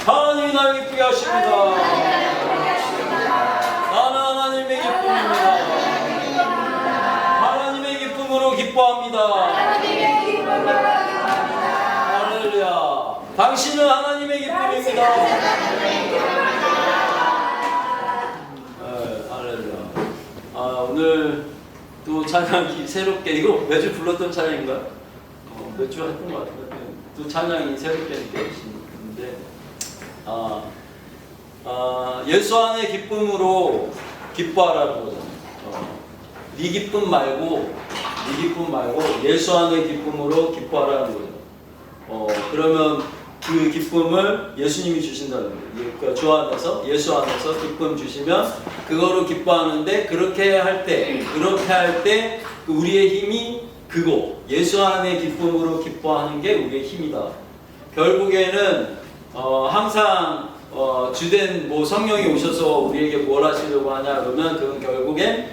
하나님이 날 기쁘게 하십니다. 나는 하나님의 기쁨입니다. 하나님의 기쁨으로 기뻐합니다. 할렐루야. 당신은 하나님의 기쁨입니다. 할렐루야. 오늘 또 찬양이 새롭게, 이거 매주 불렀던 찬양인가요? 몇 주 했던 것 같은데 또 찬양이 새롭게 느껴지는데 예수 안의 기쁨으로 기뻐하라는 거잖아요. 네 기쁨 말고 예수 안의 기쁨으로 기뻐하라는 거죠. 그러면 그 기쁨을 예수님이 주신다는 거예요. 그러니까 주 안에서, 예수 안에서 기쁨 주시면 그거로 기뻐하는데, 그렇게 할 때 우리의 힘이 그거, 예수 안의 기쁨으로 기뻐하는 게 우리의 힘이다. 결국에는 항상 주된 성령이 오셔서 우리에게 뭘 하시려고 하냐 그러면 그건 결국엔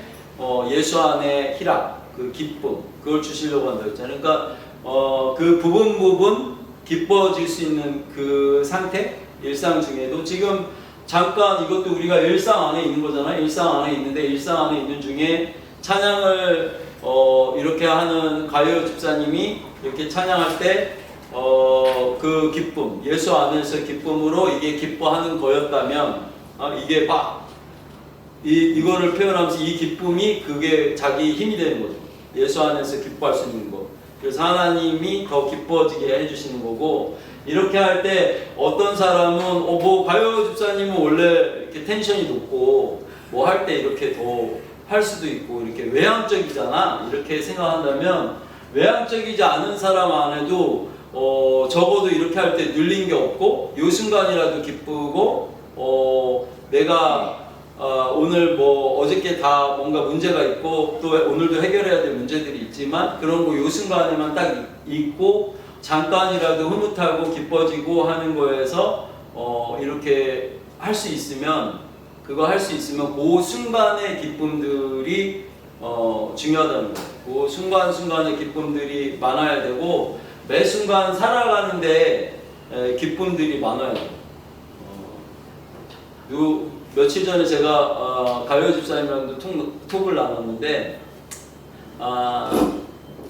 예수 안의 희락, 그 기쁨, 그걸 주시려고 한다 했잖아요. 그러니까 그 부분 기뻐질 수 있는 그 상태, 일상 중에도 지금 잠깐 이것도 우리가 일상 안에 있는 거잖아요. 일상 안에 있는데, 일상 안에 있는 중에 찬양을 이렇게 하는 가요 집사님이 이렇게 찬양할 때 그 기쁨, 예수 안에서 기쁨으로 이게 기뻐하는 거였다면 이게 이거를 표현하면서 이 기쁨이 그게 자기 힘이 되는 거죠. 예수 안에서 기뻐할 수 있는 거. 그래서 하나님이 더 기뻐지게 해주시는 거고, 이렇게 할 때 어떤 사람은 가요 집사님은 원래 이렇게 텐션이 높고 뭐 할 때 이렇게 더 할 수도 있고 이렇게 외향적이잖아, 이렇게 생각한다면, 외향적이지 않은 사람 안에도 적어도 이렇게 할 때 눌린 게 없고 요 순간이라도 기쁘고 내가 오늘 어저께 다 뭔가 문제가 있고 또 오늘도 해결해야 될 문제들이 있지만 그런 거 요 순간에만 딱 있고 잠깐이라도 흐뭇하고 기뻐지고 하는 거에서 이렇게 할 수 있으면, 그거 할 수 있으면 그 순간의 기쁨들이 중요하다는 거예요. 그 순간순간의 기쁨들이 많아야 되고 매 순간 살아가는데 기쁨들이 많아야 돼요. 며칠 전에 제가 가요 집사님이랑도 톡을 나눴는데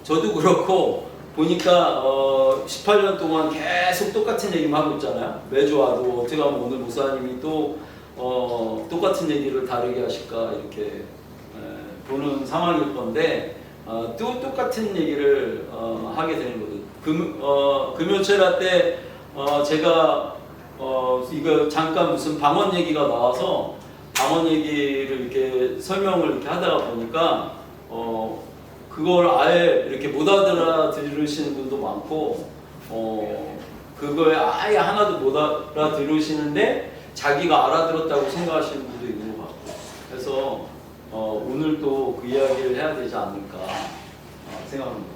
저도 그렇고 보니까 18년 동안 계속 똑같은 얘기만 하고 있잖아요. 매주 와도 어떻게 하면 오늘 목사님이 또 똑같은 얘기를 다르게 하실까 이렇게 보는 상황일 건데 또 똑같은 얘기를 하게 되는 거거든요. 금요체라 때 제가 이거 잠깐 무슨 방언 얘기가 나와서 방언 얘기를 이렇게 설명을 이렇게 하다가 보니까 그걸 아예 이렇게 못 알아들으시는 분도 많고 그거에 아예 하나도 못 알아들으시는데 자기가 알아들었다고 생각하시는 분도 있는 것 같고, 그래서 오늘 또 그 이야기를 해야 되지 않을까 생각합니다.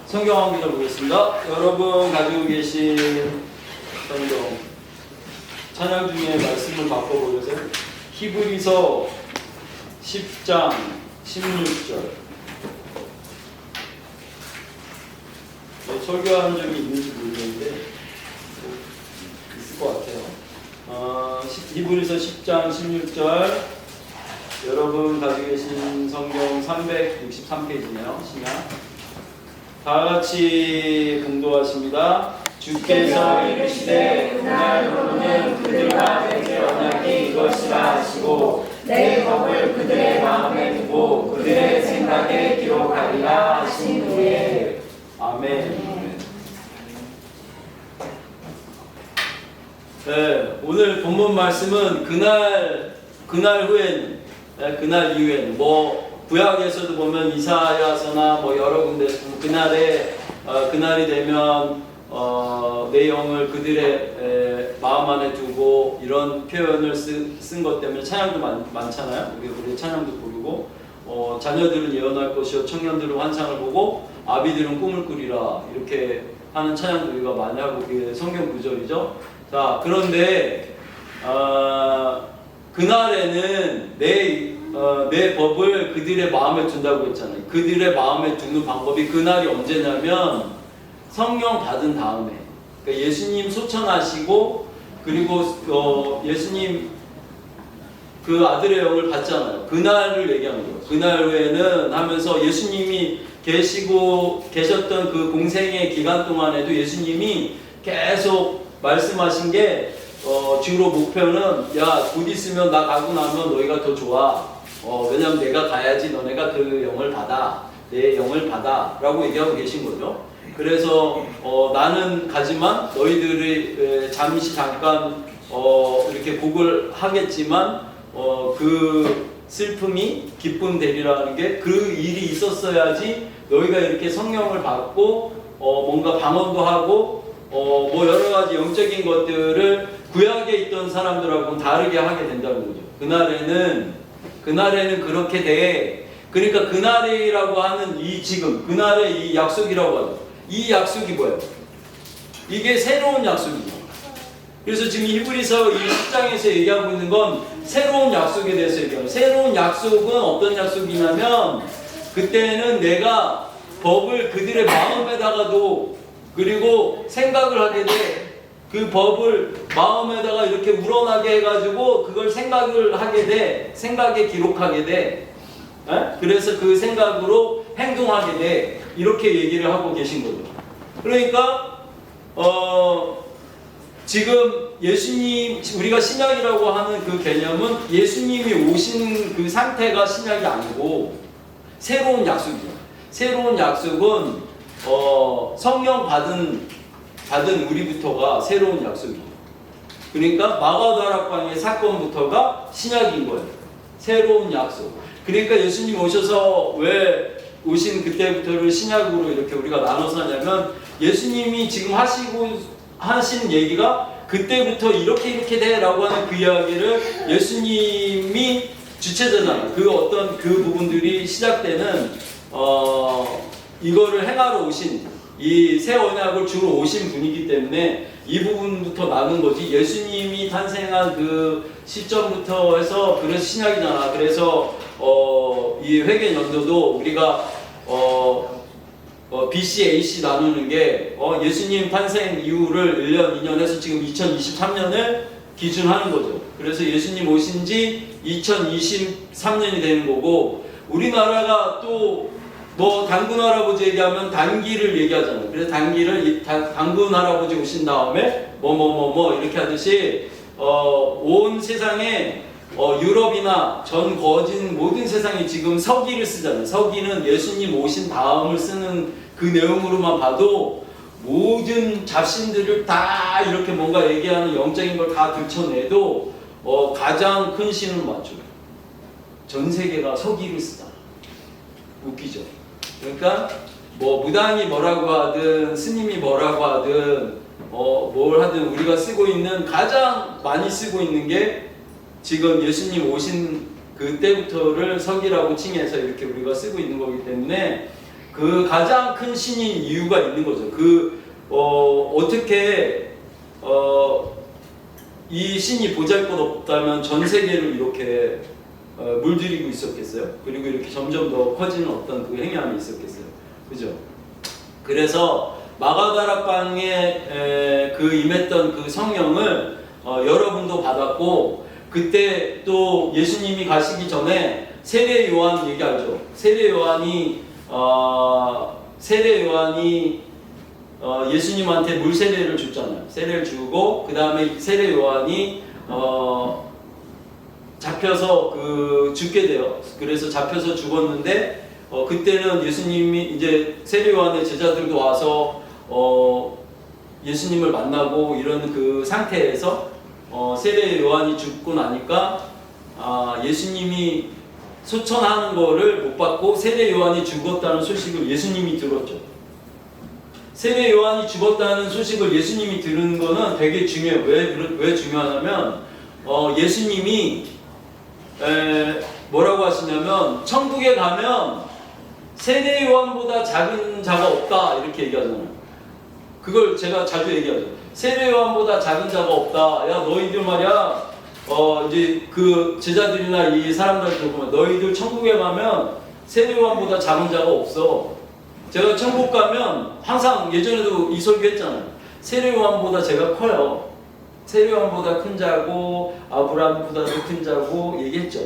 성경 한 구절 보겠습니다. 여러분 가지고 계신 성경 찬양 중에 말씀을 바꿔보세요. 히브리서 10장 16절. 설교하는 적이 있는지 모르겠는데 있을 것 같아요. 히브리서 10장 16절. 여러분 가지고 계신 성경 363페이지네요. 신약. 다 같이 공도하십니다. 주께서 이르시되 그날로는 그들과 내게 언약이 이것이라 하시고 내 법을 그들의 마음에 두고 그들의 생각에 기록하리라 하신 후에. 아멘. 네, 오늘 본문 말씀은 그날 후엔, 그날 이후엔 구약에서도 보면 이사야서나 여러 군데서 그날이 되면 내 영을 그들의 마음 안에 두고 이런 표현을 쓴 것 때문에 찬양도 많잖아요. 우리 찬양도 부르고 자녀들은 예언할 것이요 청년들은 환상을 보고 아비들은 꿈을 꾸리라 이렇게 하는 찬양도 우리가 많이 하고 그게 성경 구절이죠. 자, 그런데 그날에는 내 법을 그들의 마음에 둔다고 했잖아요. 그들의 마음에 두는 방법이 그날이 언제냐면 성령 받은 다음에 그러니까 예수님 소천하시고 그리고 예수님 그 아들의 영을 받잖아요. 그날을 얘기하는 거예요. 그날 후에는 하면서 예수님이 계셨던 그 공생의 기간 동안에도 예수님이 계속 말씀하신 게 주로 목표는 야, 곧 있으면 나 가고 나면 너희가 더 좋아. 왜냐면 내가 가야지 너네가 그 영을 받아. 내 영을 받아. 라고 얘기하고 계신 거죠. 그래서 나는 가지만 너희들이 잠깐 이렇게 복을 하겠지만 그 슬픔이 기쁨 되리라는 게 그 일이 있었어야지 너희가 이렇게 성령을 받고 뭔가 방언도 하고 뭐 여러 가지 영적인 것들을 구약에 있던 사람들하고는 다르게 하게 된다는 거죠. 그날에는 그렇게 돼. 그러니까 그날이라고 하는 이 지금 그날의 이 약속이라고 하죠. 이 약속이 뭐예요? 이게 새로운 약속이죠. 그래서 지금 히브리서 이 10장에서 얘기하고 있는 건 새로운 약속에 대해서 얘기합니다. 새로운 약속은 어떤 약속이냐면 그때는 내가 법을 그들의 마음에다가도 그리고 생각을 하게 돼. 그 법을 마음에다가 이렇게 우러나게 해가지고 그걸 생각을 하게 돼. 생각에 기록하게 돼. 그래서 그 생각으로 행동하게 돼. 이렇게 얘기를 하고 계신 거죠. 그러니까 지금 예수님, 우리가 신약이라고 하는 그 개념은 예수님이 오신 그 상태가 신약이 아니고 새로운 약속이죠. 새로운 약속은 성령 받은 우리부터가 새로운 약속이죠. 그러니까 마가다락방의 사건부터가 신약인 거예요. 새로운 약속. 그러니까 예수님 오셔서 왜 오신 그때부터를 신약으로 이렇게 우리가 나눠서 하냐면 예수님이 지금 하신 얘기가 그때부터 이렇게 돼라고 하는 그 이야기를 예수님이 주체자잖아요. 그 어떤 그 부분들이 시작되는 이거를 행하러 오신 이 새 언약을 주로 오신 분이기 때문에 이 부분부터 나눈 거지. 예수님이 탄생한 그 시점부터 해서 그래서 신약이잖아. 그래서 이 회개 연도도 우리가 BC, AC 나누는 게 예수님 탄생 이후를 1년, 2년 해서 지금 2023년을 기준하는 거죠. 그래서 예수님 오신 지 2023년이 되는 거고 우리나라가 또 뭐 단군 할아버지 얘기하면 단기를 얘기하잖아요. 그래서 단기를 단군 할아버지 오신 다음에 이렇게 하듯이 온 세상에 유럽이나 전 거진 모든 세상이 지금 서기를 쓰잖아요. 서기는 예수님 오신 다음을 쓰는 그 내용으로만 봐도 모든 잡신들을 다 이렇게 뭔가 얘기하는 영적인 걸 다 들춰내도 가장 큰 신은 맞죠. 전 세계가 서기를 쓰잖아. 웃기죠. 그러니까 뭐 무당이 뭐라고 하든 스님이 뭐라고 하든 뭘 하든 우리가 쓰고 있는 가장 많이 쓰고 있는 게 지금 예수님 오신 그때부터를 서기라고 칭해서 이렇게 우리가 쓰고 있는 거기 때문에 그 가장 큰 신인 이유가 있는 거죠. 어떻게 이 신이 보잘것없다면 전 세계를 이렇게 물들이고 있었겠어요? 그리고 이렇게 점점 더 커지는 어떤 그 행함이 있었겠어요? 그죠? 그래서 마가다락방에 그 임했던 그 성령을 여러분도 받았고 그때 또 예수님이 가시기 전에 세례 요한 얘기 알죠? 세례 요한이 예수님한테 물 세례를 줬잖아요. 세례를 주고 그 다음에 세례 요한이 잡혀서 죽게 돼요. 그래서 잡혀서 죽었는데 그때는 예수님이 이제 세례 요한의 제자들도 와서 예수님을 만나고 이런 그 상태에서 세례 요한이 죽고 나니까 예수님이 소천하는 거를 못 받고 세례 요한이 죽었다는 소식을 예수님이 들었죠. 세례 요한이 죽었다는 소식을 예수님이 들은 거는 되게 중요해요. 왜 중요하냐면 예수님이 뭐라고 하시냐면 천국에 가면 세례 요한보다 작은 자가 없다 이렇게 얘기하잖아요. 그걸 제가 자주 얘기하죠. 세례 요한보다 작은 자가 없다. 야 너희들 말이야 이제 그 제자들이나 이 사람들한테 보면 너희들 천국에 가면 세례 요한보다 작은 자가 없어. 제가 천국 가면 항상 예전에도 이 설교 했잖아요. 세례 요한보다 제가 커요. 세례 요한보다 큰 자고 아브라함보다도 큰 자고 얘기했죠.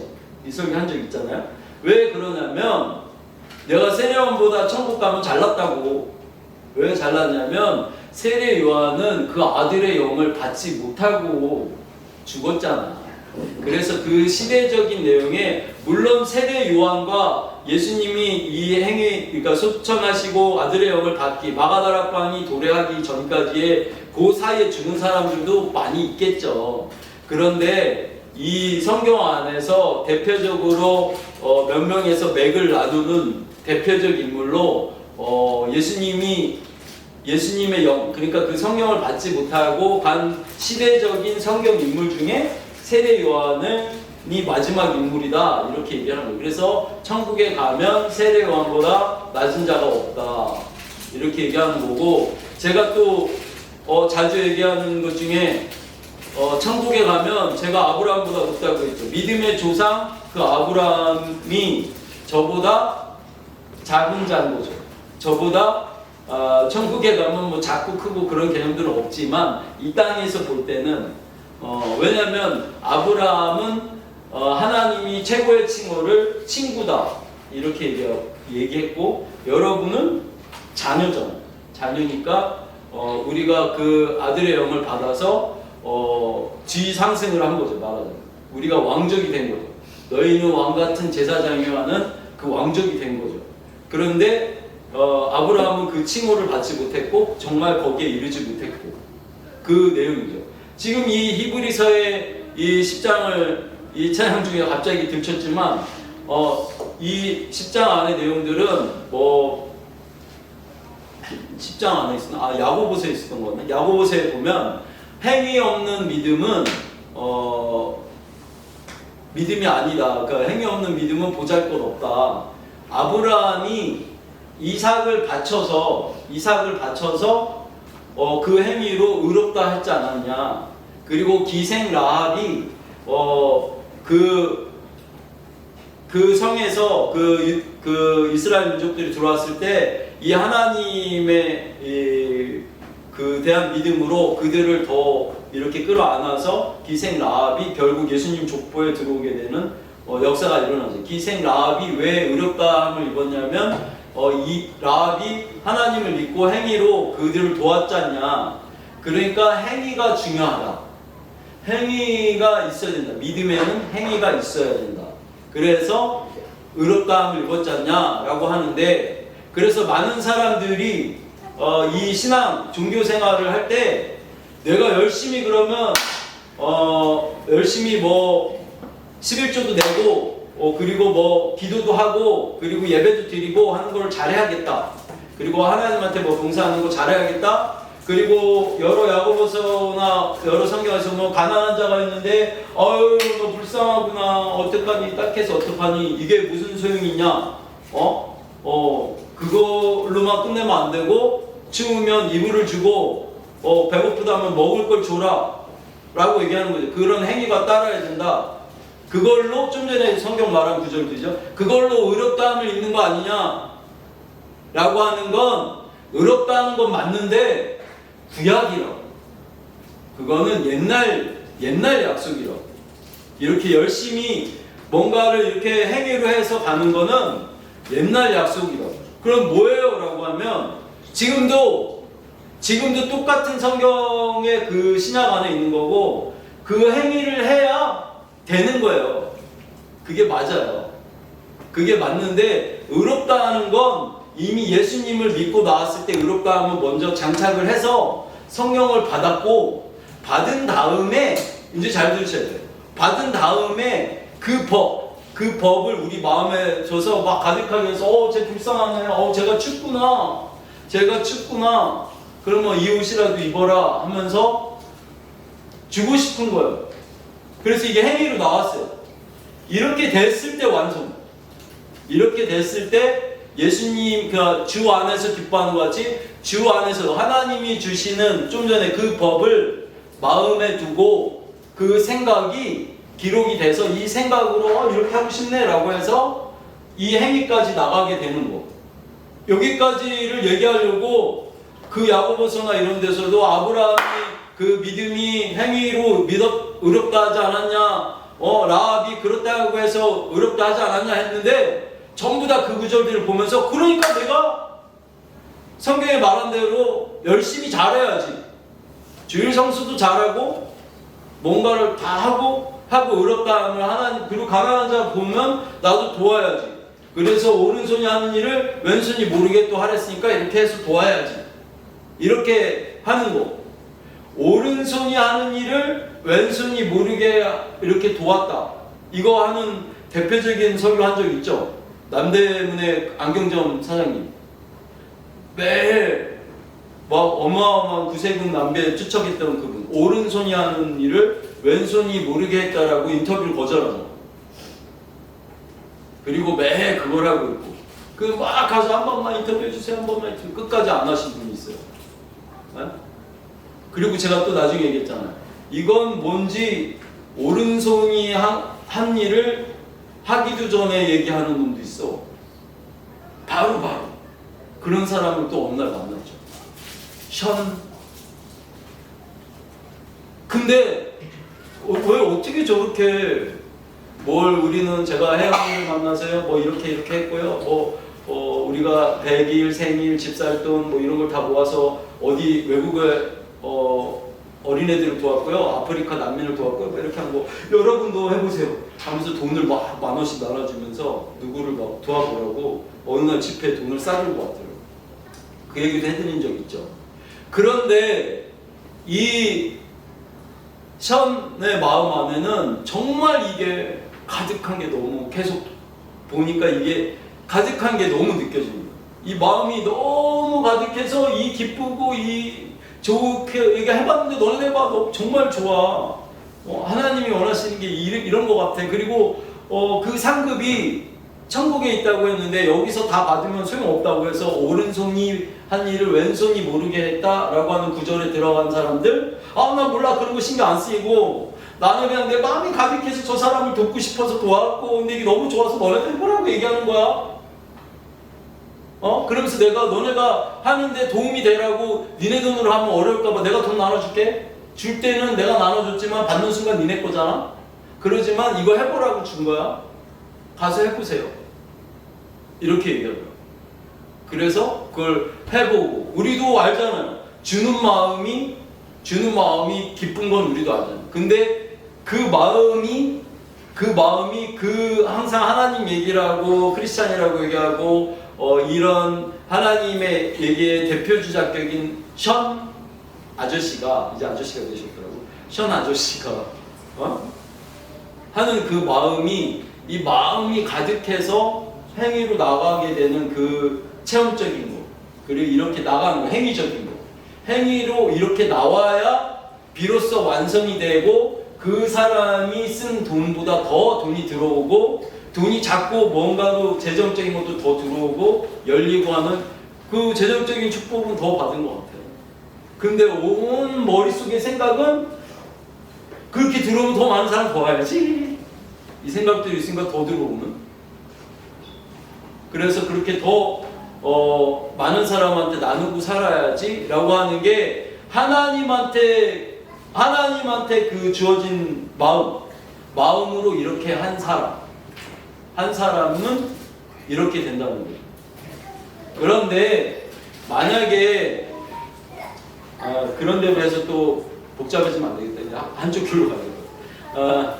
이 설교 한 적 있잖아요. 왜 그러냐면 내가 세례 요한보다 천국 가면 잘났다고. 왜 잘났냐면 세례 요한은 그 아들의 영을 받지 못하고 죽었잖아. 그래서 그 시대적인 내용에 물론 세례 요한과 예수님이 이 행위, 그러니까 소천하시고 아들의 영을 받기, 마가다락방이 도래하기 전까지의 그 사이에 죽은 사람들도 많이 있겠죠. 그런데 이 성경 안에서 대표적으로 몇 명에서 맥을 나누는 대표적 인물로 예수님의 영, 그러니까 그 성령을 받지 못하고 간 시대적인 성경 인물 중에 세례 요한이 마지막 인물이다 이렇게 얘기하는 거예요. 그래서 천국에 가면 세례 요한보다 낮은 자가 없다 이렇게 얘기하는 거고, 제가 또 자주 얘기하는 것 중에 천국에 가면 제가 아브라함보다 높다고 했죠. 믿음의 조상 그 아브라함이 저보다 작은 자인 거죠. 저보다 천국에 가면 뭐 작고 크고 그런 개념들은 없지만 이 땅에서 볼 때는 왜냐하면 아브라함은 하나님이 최고의 칭호를 친구다 이렇게 얘기했고, 여러분은 자녀잖아요. 자녀니까 우리가 그 아들의 영을 받아서 지위 상승을 한 거죠. 말하자면 우리가 왕족이 된 거죠. 너희는 왕같은 제사장이와는 그 왕족이 된 거죠. 그런데 아브라함은 그 칭호를 받지 못했고 정말 거기에 이르지 못했고, 그 내용이죠. 지금 이 히브리서의 이 10장을 이 찬양 중에 갑자기 들켰지만 이 10장 안의 내용들은 뭐 10장 안에 있었나? 야고보서에 있었던 거는, 야고보서에 보면 행위 없는 믿음은 믿음이 아니다. 그러니까 행위 없는 믿음은 보잘것없다. 아브라함이 이삭을 바쳐서 그 행위로 의롭다 했지 않았냐. 그리고 기생 라합이 그 성에서 그 이스라엘 민족들이 들어왔을 때 이 하나님의 그 대한 믿음으로 그들을 더 이렇게 끌어안아서 기생 라합이 결국 예수님 족보에 들어오게 되는 역사가 일어나죠. 기생 라합이 왜 의롭다함을 입었냐면 이 라합이 하나님을 믿고 행위로 그들을 도왔지 않냐. 그러니까 행위가 중요하다. 행위가 있어야 된다. 믿음에는 행위가 있어야 된다. 그래서 의롭다함을 입었지 않냐라고 하는데, 그래서 많은 사람들이 이 신앙 종교 생활을 할 때 내가 열심히 그러면 열심히 뭐 11조도 내고 그리고 뭐 기도도 하고 그리고 예배도 드리고 하는 걸 잘해야겠다. 그리고 하나님한테 뭐 봉사하는 거 잘해야겠다. 그리고 여러 야고보서나 여러 성경에서 뭐 가난한 자가 있는데 아유 너 불쌍하구나 어떡하니 딱해서 어떡하니 이게 무슨 소용이냐. 그걸로만 끝내면 안 되고 추우면 이불을 주고 배고프다면 먹을 걸 줘라 라고 얘기하는 거죠. 그런 행위가 따라야 된다. 그걸로 좀 전에 성경 말한 구절이죠. 그걸로 의롭다함을 입는 거 아니냐 라고 하는 건, 의롭다는 건 맞는데 구약이라고. 그거는 옛날 약속이라고. 이렇게 열심히 뭔가를 이렇게 행위로 해서 가는 거는 옛날 약속이라고. 그럼 뭐예요? 라고 하면 지금도 똑같은 성경의 그 신약 안에 있는 거고, 그 행위를 해야 되는 거예요. 그게 맞아요. 그게 맞는데 의롭다는 건 이미 예수님을 믿고 나왔을 때 의롭다 하면 먼저 장착을 해서 성령을 받았고, 받은 다음에 이제 잘 들으셔야 돼요. 받은 다음에 그 법을 우리 마음에 줘서 막 가득하게 해서 쟤 불쌍하네, 제가 춥구나 그러면 이 옷이라도 입어라 하면서 주고 싶은 거예요. 그래서 이게 행위로 나왔어요. 이렇게 됐을 때 완성. 이렇게 됐을 때 예수님 주 안에서 기뻐하는 것 같이 주 안에서 하나님이 주시는 좀 전에 그 법을 마음에 두고 그 생각이 기록이 돼서 이 생각으로 이렇게 하고 싶네 라고 해서 이 행위까지 나가게 되는 거. 여기까지를 얘기하려고 그 야고보서나 이런 데서도 아브라함이 그 믿음이 행위로 의롭다 하지 않았냐, 라합이 그렇다고 해서 의롭다 하지 않았냐 했는데 전부 다 그 구절들을 보면서 그러니까 내가 성경에 말한 대로 열심히 잘해야지. 주일 성수도 잘하고 뭔가를 다 하고 의롭다 하면 하나님, 그리고 가난한 자 보면 나도 도와야지. 그래서 오른손이 하는 일을 왼손이 모르게 또 하랬으니까 이렇게 해서 도와야지. 이렇게 하는 거. 오른손이 하는 일을 왼손이 모르게 이렇게 도왔다. 이거 하는 대표적인 설교 한 적 있죠? 남대문의 안경점 사장님. 매일 막 어마어마한 구세군 남배에 추척했던 그분. 오른손이 하는 일을 왼손이 모르게 했다라고 인터뷰를 거절하죠. 그리고 매일 그걸 하고 있고. 그 막 가서 한 번만 인터뷰해 주세요. 한 번만 인터뷰. 끝까지 안 하신 분이 있어요. 네? 그리고 제가 또 나중에 얘기했잖아요. 이건 뭔지 오른손이 한 일을 하기도 전에 얘기하는 놈도 있어. 바로 그런 사람을 또 어느 날 만났죠. 근데 왜 어떻게 저렇게 뭘 우리는 제가 혜영이를 만나서요 뭐 이렇게 했고요 우리가 100일 생일 집살돈 뭐 이런 걸 다 모아서 어디 외국에 어린애들을 도왔고요 아프리카 난민을 도왔고요 뭐 이렇게 한 거 여러분도 해보세요 하면서 돈을 막 10,000원씩 나눠주면서 누구를 막 도와보라고 어느 날 집회에 돈을 싸들고 왔더라고요. 그 얘기도 해드린 적 있죠. 그런데 이 션의 마음 안에는 정말 이게 가득한 게 너무 계속 보니까 이게 가득한 게 너무 느껴집니다. 이 마음이 너무 가득해서 이 기쁘고 이 좋게 얘기 해봤는데 너네 봐, 너 정말 좋아. 하나님이 원하시는 게 이런 것 같아. 그리고 그 상급이 천국에 있다고 했는데 여기서 다 받으면 소용없다고 해서 오른손이 한 일을 왼손이 모르게 했다라고 하는 구절에 들어간 사람들 나 몰라 그런 거 신경 안 쓰이고 나는 그냥 내 마음이 가득해서 저 사람을 돕고 싶어서 도왔고 근데 이게 너무 좋아서 너네들 해보라고 얘기하는 거야. 그러면서 내가 너네가 하는데 도움이 되라고 니네 돈으로 하면 어려울까봐 내가 돈 나눠줄게. 줄 때는 내가 나눠줬지만 받는 순간 니네 거잖아. 그러지만 이거 해보라고 준 거야. 가서 해보세요. 이렇게 얘기하고요. 그래서 그걸 해보고 우리도 알잖아요. 주는 마음이 기쁜 건 우리도 알잖아요. 근데 그 마음이 항상 하나님 얘기를 하고 크리스찬이라고 얘기하고 이런 하나님의 얘기의 대표주자격인 션 아저씨가 이제 아저씨가 되셨더라고. 션 아저씨가 하는 그 마음이 이 마음이 가득해서 행위로 나가게 되는 그 체험적인 거 그리고 이렇게 나가는 거 행위적인 거 행위로 이렇게 나와야 비로소 완성이 되고 그 사람이 쓴 돈보다 더 돈이 들어오고 돈이 자꾸 뭔가로 재정적인 것도 더 들어오고 열리고 하는 그 재정적인 축복은 더 받은 것 같아요. 근데 온 머릿속의 생각은 그렇게 들어오면 더 많은 사람 더 와야지 이 생각들이 있으니까 더 들어오는 그래서 그렇게 더 많은 사람한테 나누고 살아야지 라고 하는 게 하나님한테 그 주어진 마음으로 이렇게 한 사람은 이렇게 된다는 거예요. 그런데 만약에 그런 데로 해서 또 복잡해지면 안 되겠다. 한쪽 길로 가야 되겠다.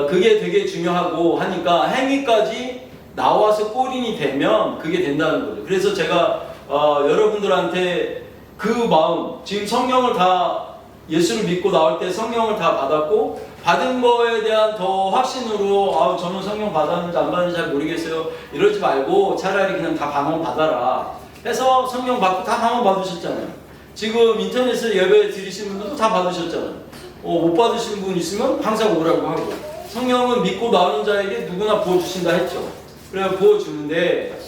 그게 되게 중요하고 하니까 행위까지 나와서 꼬린이 되면 그게 된다는 거죠. 그래서 제가 여러분들한테 그 마음 지금 성령을 다 예수를 믿고 나올 때 성령을 다 받았고 받은 거에 대한 더 확신으로 저는 성령 받았는지 안 받았는지 잘 모르겠어요 이러지 말고 차라리 그냥 다 방언 받아라 해서 성령 받고 다 방언 받으셨잖아요. 지금 인터넷에 예배 드리시는 분들도 다 받으셨잖아요. 못 받으신 분 있으면 항상 오라고 하고 성령은 믿고 나오는 자에게 누구나 부어주신다 했죠. 그래 부어주는데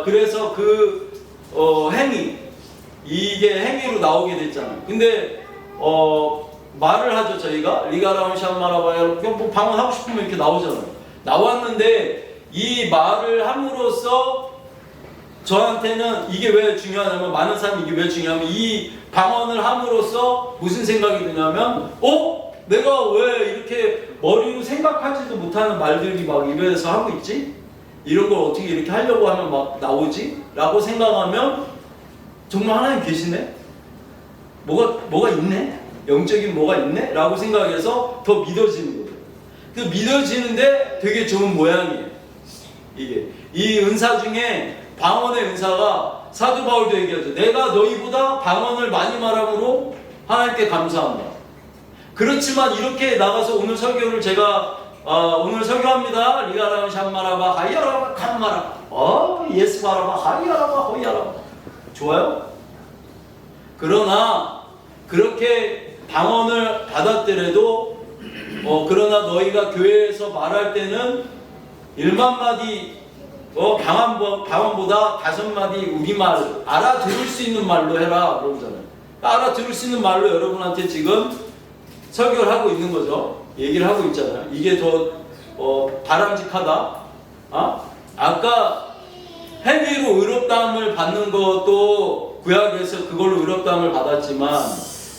그래서 그 행위 이게 행위로 나오게 됐잖아요. 근데 말을 하죠. 저희가 리가라운 샴마라바야 뭐 방언하고 싶으면 이렇게 나오잖아요. 나왔는데 이 말을 함으로써 저한테는 이게 왜 중요하냐면, 많은 사람이 이게 왜 중요하면, 이 방언을 함으로써 무슨 생각이 드냐면, 내가 왜 이렇게 머리로 생각하지도 못하는 말들이 막 입에서 하고 있지? 이런 걸 어떻게 이렇게 하려고 하면 막 나오지? 라고 생각하면 정말 하나님 계시네? 뭐가 있네? 영적인 뭐가 있네? 라고 생각해서 더 믿어지는 거죠. 그 믿어지는데 되게 좋은 모양이에요. 이게 이 은사 중에 방언의 은사가 사도 바울도 얘기하죠. 내가 너희보다 방언을 많이 말함으로 하나님께 감사한다. 그렇지만 이렇게 나가서 오늘 설교를 제가 오늘 설교합니다. 리가라마 샴마라바 하이야라바 칸마라 예스바라바 하이야라바 호이야라바 좋아요? 그러나 그렇게 방언을 받았더라도 그러나 너희가 교회에서 말할 때는 1만 마디 방언보다 5마디 우리말 알아들을 수 있는 말로 해라 그러잖아요. 알아들을 수 있는 말로 여러분한테 지금 설교를 하고 있는 거죠. 얘기를 하고 있잖아요. 이게 더 바람직하다. 아까 행위로 의롭다함을 받는 것도 구약에서 그걸로 의롭다함을 받았지만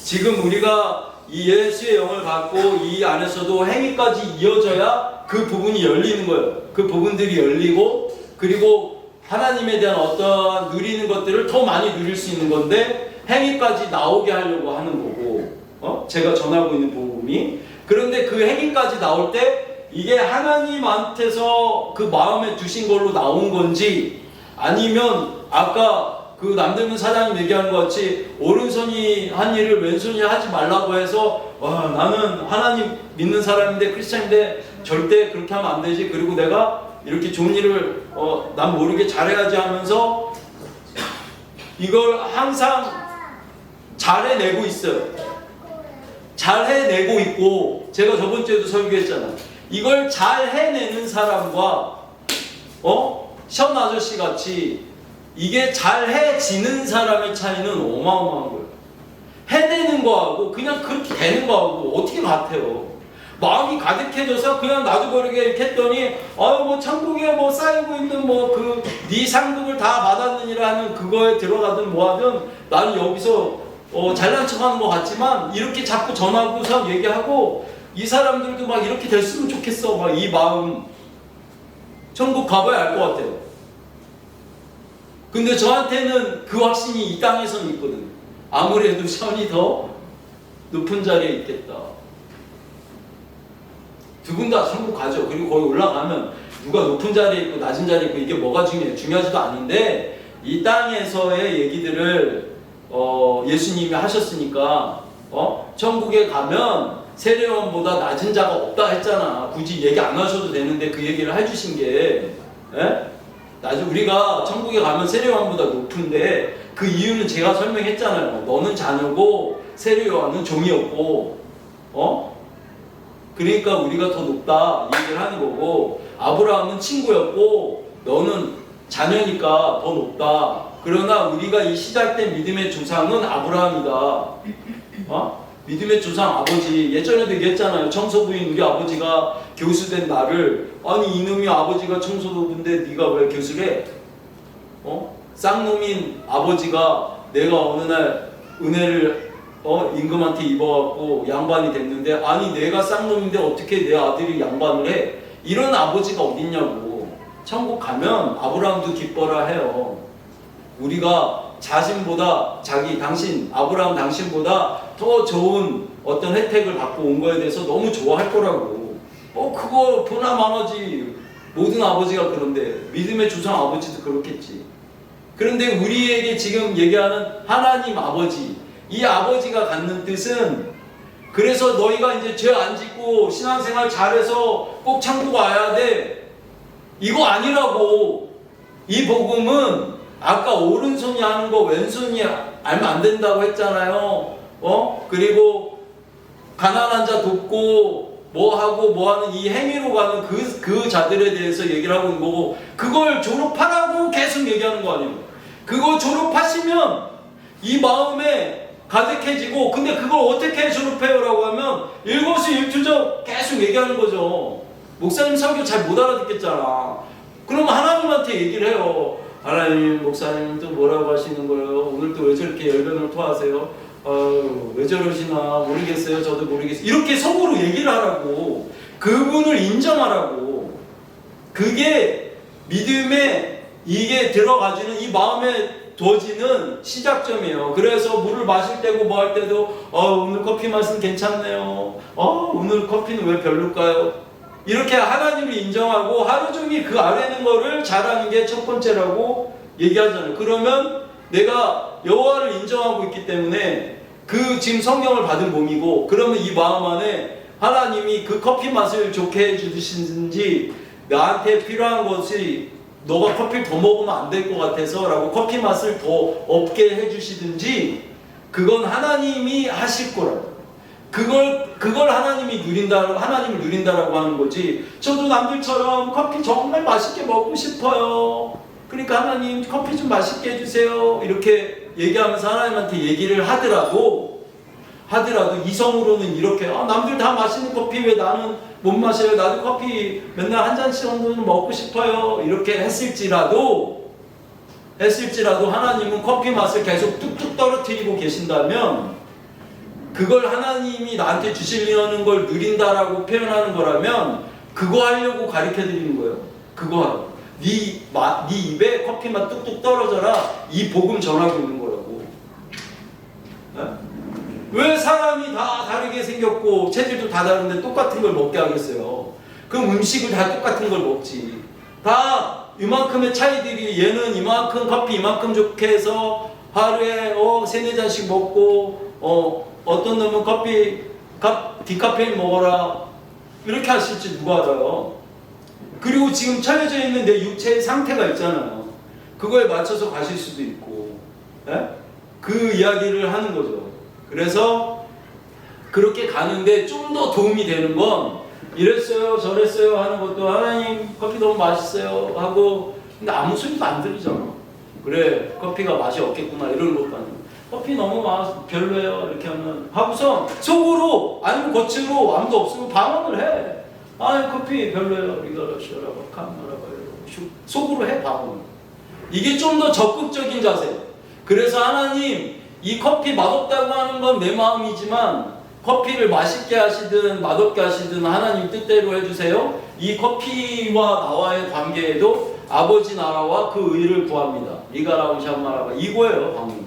지금 우리가 이 예수의 영을 받고 이 안에서도 행위까지 이어져야 그 부분이 열리는 거예요. 그 부분들이 열리고 그리고 하나님에 대한 어떤 누리는 것들을 더 많이 누릴 수 있는 건데 행위까지 나오게 하려고 하는 거고 제가 전하고 있는 복음이 그런데 그 행위까지 나올 때 이게 하나님한테서 그 마음에 두신 걸로 나온 건지 아니면 아까 그 남대문 사장님 얘기하는 것 같이 오른손이 한 일을 왼손이 하지 말라고 해서 나는 하나님 믿는 사람인데 크리스찬인데 절대 그렇게 하면 안 되지 그리고 내가 이렇게 좋은 일을 난 모르게 잘해야지 하면서 이걸 항상 잘 해내고 있어요. 잘 해내고 있고 제가 저번 주에도 설교했잖아요. 이걸 잘 해내는 사람과 션 아저씨 같이 이게 잘 해지는 사람의 차이는 어마어마한 거예요. 해내는 거하고 그냥 그렇게 되는 거하고 어떻게 같아요. 마음이 가득해져서 그냥 나도 모르게 이렇게 했더니 뭐 천국에 뭐 쌓이고 있는 뭐 네 상급을 다 받았느니라 하는 그거에 들어가든 뭐하든 나는 여기서 잘난 척하는 것 같지만 이렇게 자꾸 전하고서 얘기하고 이 사람들도 막 이렇게 됐으면 좋겠어 막 이 마음 천국 가봐야 알 것 같아요. 근데 저한테는 그 확신이 이 땅에서는 있거든요. 아무래도 션이 더 높은 자리에 있겠다. 두 분 다 천국 가죠. 그리고 거기 올라가면 누가 높은 자리에 있고 낮은 자리에 있고 이게 뭐가 중요해요? 중요하지도 않은데 이 땅에서의 얘기들을 예수님이 하셨으니까 천국에 가면 세례요한보다 낮은 자가 없다 했잖아. 굳이 얘기 안 하셔도 되는데 그 얘기를 해주신 게 우리가 천국에 가면 세례요한보다 높은데 그 이유는 제가 설명했잖아요. 너는 자녀고 세례요한은 종이었고 그러니까 우리가 더 높다 이 얘기를 하는 거고 아브라함은 친구였고 너는 자녀니까 더 높다. 그러나 우리가 이 시작된 믿음의 조상은 아브라함이다. 믿음의 조상 아버지 예전에도 얘기했잖아요. 청소부인 우리 아버지가 교수된 나를 아니 이놈이 아버지가 청소부인데 네가 왜 교수래? 쌍놈인 아버지가 내가 어느 날 은혜를 임금한테 입어갖고 양반이 됐는데 아니 내가 쌍놈인데 어떻게 내 아들이 양반을 해? 이런 아버지가 어딨냐고. 천국 가면 아브라함도 기뻐라 해요. 우리가 자신보다 아브라함 당신보다 더 좋은 어떤 혜택을 받고 온 거에 대해서 너무 좋아할 거라고. 그거 보나 마나지. 모든 아버지가 그런데 믿음의 조상 아버지도 그렇겠지. 그런데 우리에게 지금 얘기하는 하나님 아버지, 이 아버지가 갖는 뜻은 그래서 너희가 이제 죄 안 짓고 신앙생활 잘해서 꼭 천국 와야 돼. 이거 아니라고. 이 복음은 아까 오른손이 하는 거 왼손이 알면 안 된다고 했잖아요. 그리고 가난한 자 돕고 뭐 하고 뭐 하는 이 행위로 가는 그 자들에 대해서 얘기를 하고 있는 거고 그걸 졸업하라고 계속 얘기하는 거 아니에요. 그거 졸업하시면 이 마음에 가득해지고 근데 그걸 어떻게 졸업해요? 라고 하면 일거수일투족 계속 얘기하는 거죠. 목사님 설교 잘 못 알아듣겠잖아. 그럼 하나님한테 얘기를 해요. 하나님 목사님 또 뭐라고 하시는 거예요? 오늘 또 왜 저렇게 열변을 토하세요? 왜 저러시나 모르겠어요. 저도 모르겠어요. 이렇게 속으로 얘기를 하라고. 그분을 인정하라고. 그게 믿음에 이게 들어가지는 이 마음에 두어지는 시작점이에요. 그래서 물을 마실 때고 뭐 할 때도 오늘 커피 맛은 괜찮네요. 오늘 커피는 왜 별로일까요? 이렇게 하나님을 인정하고 하루 종일 그 아래 있는 거를 잘하는 게 첫 번째라고 얘기하잖아요. 그러면 내가 여호와를 인정하고 있기 때문에 그 지금 성령을 받은 몸이고, 그러면 이 마음 안에 하나님이 그 커피 맛을 좋게 해주시는지, 나한테 필요한 것이 너가 커피를 더 먹으면 안 될 것 같아서 라고 커피 맛을 더 없게 해주시든지, 그건 하나님이 하실 거라고. 그걸 하나님이 하나님을 누린다라고 하는 거지. 저도 남들처럼 커피 정말 맛있게 먹고 싶어요. 그러니까 하나님 커피 좀 맛있게 해주세요. 이렇게 얘기하면서 하나님한테 얘기를 하더라도 이성으로는 이렇게 남들 다 마시는 커피 왜 나는 못 마셔요? 나도 커피 맨날 한 잔씩 정도는 먹고 싶어요. 이렇게 했을지라도 하나님은 커피 맛을 계속 뚝뚝 떨어뜨리고 계신다면, 그걸 하나님이 나한테 주시려는 걸 누린다라고 표현하는 거라면 그거 하려고 가르쳐드리는 거예요. 그거 하라고. 네 입에 커피맛 뚝뚝 떨어져라, 이 복음 전하고 있는 거라고. 네? 왜 사람이 다 다르게 생겼고 체질도 다 다른데 똑같은 걸 먹게 하겠어요? 그럼 음식을 다 똑같은 걸 먹지. 다 이만큼의 차이들이, 얘는 이만큼 커피 이만큼 좋게 해서 하루에 3-4잔씩 먹고 어떤 놈은 디카페인 먹어라 이렇게 하실지 누가 알아요? 그리고 지금 차려져 있는 내 육체의 상태가 있잖아요. 그거에 맞춰서 가실 수도 있고, 예? 그 이야기를 하는 거죠. 그래서 그렇게 가는데 좀 더 도움이 되는 건, 이랬어요 저랬어요 하는 것도, 하나님 커피 너무 맛있어요 하고, 근데 아무 소리도 안 들리잖아. 그래 커피가 맛이 없겠구나 이런 것도 아니고, 커피 너무 별로예요 이렇게 하면 하고서 속으로 아니면 겉으로 아무도 없으면 방언을 해. 커피 별로예요 이거 쉬어라고 카메라가 속으로 해 방언. 이게 좀 더 적극적인 자세. 그래서 하나님 이 커피 맛없다고 하는 건 내 마음이지만, 커피를 맛있게 하시든 맛없게 하시든 하나님 뜻대로 해주세요. 이 커피와 나와의 관계에도 아버지 나라와 그 의를 구합니다. 리가라고 샤마라가 이거예요 방금.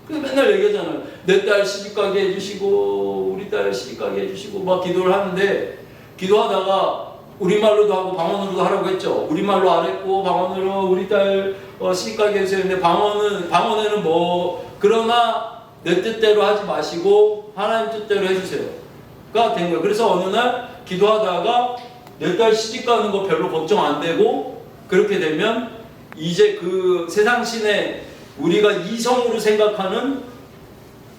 그래서 맨날 얘기하잖아요. 내 딸 시집가게 해주시고 우리 딸 시집가게 해주시고 막 기도를 하는데, 기도하다가 우리말로도 하고 방언으로도 하라고 했죠. 우리말로 안 했고 방언으로 우리 딸 시집가게 해주세요. 근데 방언에는 그러나 내 뜻대로 하지 마시고 하나님 뜻대로 해주세요가 된 거예요. 그래서 어느 날 기도하다가 내 딸 시집가는 거 별로 걱정 안 되고, 그렇게 되면 이제 그 세상 신에 우리가 이성으로 생각하는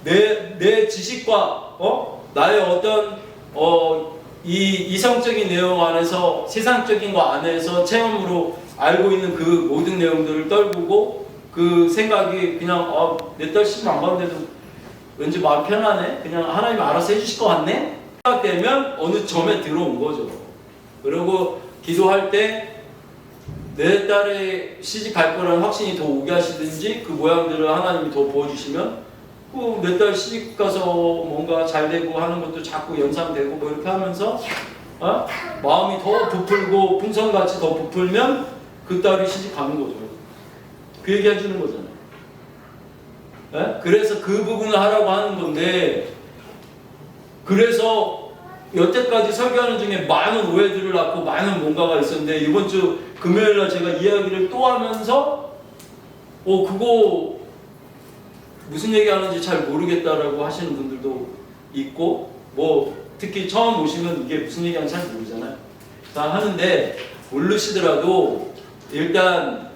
내 지식과 나의 어떤 이 이성적인 내용 안에서, 세상적인 거 안에서 체험으로 알고 있는 그 모든 내용들을 떨구고, 그 생각이 그냥 내 딸 시집 안 가는데도 왠지 마음 편하네, 그냥 하나님이 알아서 해주실 것 같네 생각되면 어느 점에 들어온 거죠. 그리고 기도할 때 내 딸의 시집 갈 거라는 확신이 더 오게 하시든지, 그 모양들을 하나님이 더 보여주시면 내 딸 시집 가서 뭔가 잘 되고 하는 것도 자꾸 연상되고 뭐 이렇게 하면서 마음이 더 부풀고 풍선같이 더 부풀면 그 딸이 시집 가는 거죠. 그 얘기 해주는 거잖아요. 네? 그래서 그 부분을 하라고 하는 건데, 그래서 여태까지 설교하는 중에 많은 오해들을 낳고 많은 뭔가가 있었는데, 이번 주 금요일날 제가 이야기를 또 하면서 그거 무슨 얘기하는지 잘 모르겠다라고 하시는 분들도 있고, 특히 처음 오시면 이게 무슨 얘기하는지 잘 모르잖아요. 다 하는데 모르시더라도 일단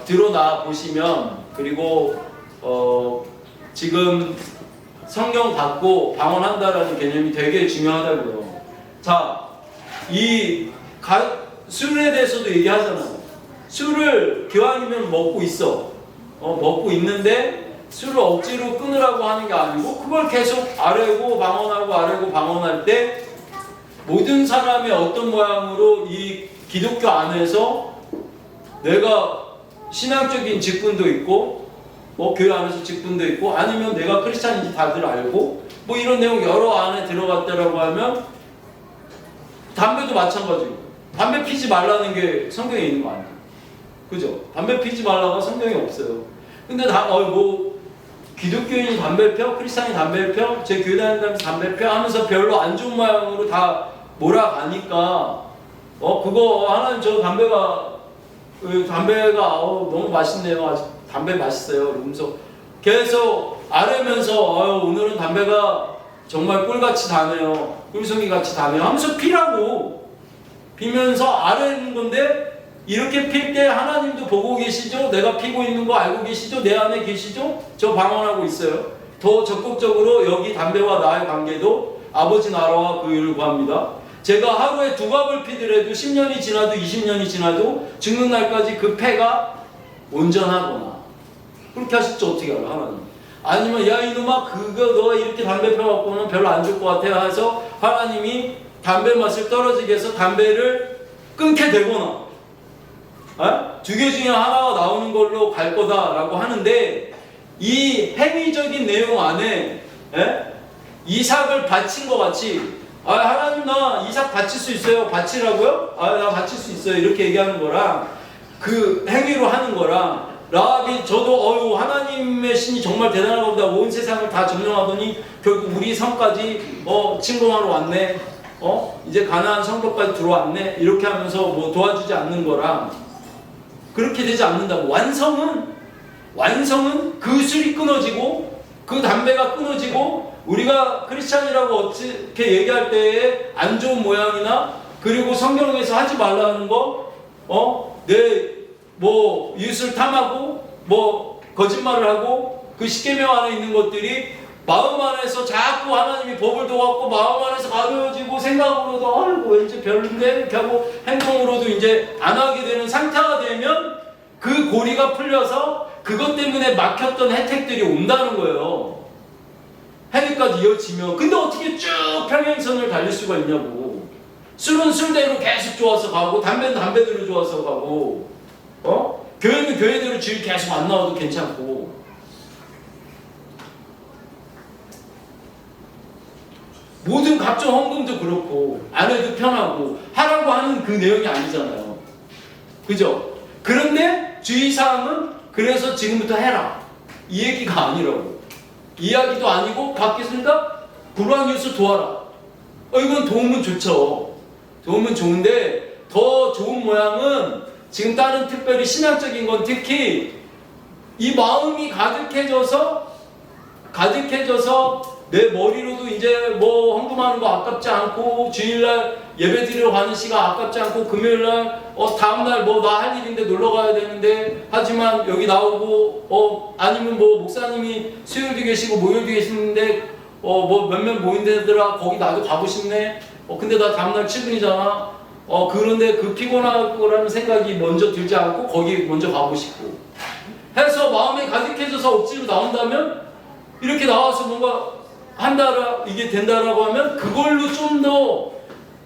드러나 보시면, 그리고 지금 성경 받고 방언한다라는 개념이 되게 중요하다고요. 자, 술에 대해서도 얘기하잖아요. 술을 기왕이면 먹고 있어. 먹고 있는데 술을 억지로 끊으라고 하는 게 아니고, 그걸 계속 아뢰고 방언할 때 모든 사람의 어떤 모양으로 이 기독교 안에서 내가 신앙적인 직분도 있고 뭐 교회 안에서 직분도 있고 아니면 내가 크리스찬인지 다들 알고 뭐 이런 내용 여러 안에 들어갔다라고 하면 담배도 마찬가지고 담배 피지 말라는 게 성경에 있는 거 아니에요? 그죠? 담배 피지 말라고 성경에 없어요. 근데 뭐 기독교인이 담배 펴? 크리스찬이 담배 펴? 제 교회 다니면서 담배 펴? 하면서 별로 안 좋은 모양으로 다 몰아가니까 그거 하나님 저 담배가 너무 맛있네요. 담배 맛있어요. 그러면서 계속 아뢰면서 오늘은 담배가 정말 꿀같이 다네요. 꿀송이같이 다네요. 하면서 피라고 피면서 아뢰는 건데 이렇게 필 때 하나님도 보고 계시죠? 내가 피고 있는 거 알고 계시죠? 내 안에 계시죠? 저 방언하고 있어요. 더 적극적으로 여기 담배와 나의 관계도 아버지 나라와 그 일을 구합니다. 제가 하루에 2갑을 피더라도 10년이 지나도 20년이 지나도 죽는 날까지 그 폐가 온전하거나 그렇게 하실지 어떻게 알아 하나님? 아니면 야 이놈아 그거 너가 이렇게 담배 펴갖고는 별로 안 좋을 것 같아 해서 하나님이 담배 맛을 떨어지게 해서 담배를 끊게 되거나 두 개 중에 하나가 나오는 걸로 갈 거다라고 하는데 이 행위적인 내용 안에 이삭을 바친 것 같이 하나님 나 이삭 바칠 수 있어요. 바치라고요? 나 바칠 수 있어요. 이렇게 얘기하는 거랑 그 행위로 하는 거랑 라합이 저도 하나님의 신이 정말 대단한 겁니다. 온 세상을 다 점령하더니 결국 우리 성까지 침공하러 왔네. 이제 가나안 성벽까지 들어왔네. 이렇게 하면서 뭐 도와주지 않는 거랑 그렇게 되지 않는다고. 완성은 그 술이 끊어지고 그 담배가 끊어지고 우리가 크리스찬이라고 어떻게 얘기할 때에 안 좋은 모양이나 그리고 성경에서 하지 말라는 거 내 뭐 이웃을 탐하고 뭐 거짓말을 하고 그 십계명 안에 있는 것들이 마음 안에서 자꾸 하나님이 법을 둬갖고 마음 안에서 가벼워지고 생각으로도 왠지 별론데 이렇게 하고 행동으로도 이제 안 하게 되는 상태가 되면 그 고리가 풀려서 그것 때문에 막혔던 혜택들이 온다는 거예요. 해외까지 이어지면. 근데 어떻게 쭉 평행선을 달릴 수가 있냐고. 술은 술대로 계속 좋아서 가고 담배는 담배대로 좋아서 가고 교회는 교회대로 주일 계속 안 나와도 괜찮고 모든 각종 헌금도 그렇고 안 해도 편하고 하라고 하는 그 내용이 아니잖아요. 그죠? 그런데 주의사항은 그래서 지금부터 해라 이 얘기가 아니라고. 이야기도 아니고 밖에서니까 불우한 이웃을 도와라. 이건 도움은 좋죠. 도움은 좋은데 더 좋은 모양은 지금 다른 특별히 신앙적인 건 특히 이 마음이 가득해져서 내 머리로도 이제 뭐 헌금하는 거 아깝지 않고 주일날 예배 드리러 가는 시간 아깝지 않고 금요일날 다음날 뭐 나 할 일인데 놀러 가야 되는데 하지만 여기 나오고 아니면 뭐 목사님이 수요일도 계시고 목요일도 계시는데 뭐 몇몇 모인데더라 거기 나도 가고 싶네. 근데 나 다음날 출근이잖아. 그런데 그 피곤할 거라는 생각이 먼저 들지 않고 거기 먼저 가고 싶고 해서 마음이 가득해져서 억지로 나온다면 이렇게 나와서 뭔가 한다라 이게 된다라고 하면 그걸로 좀 더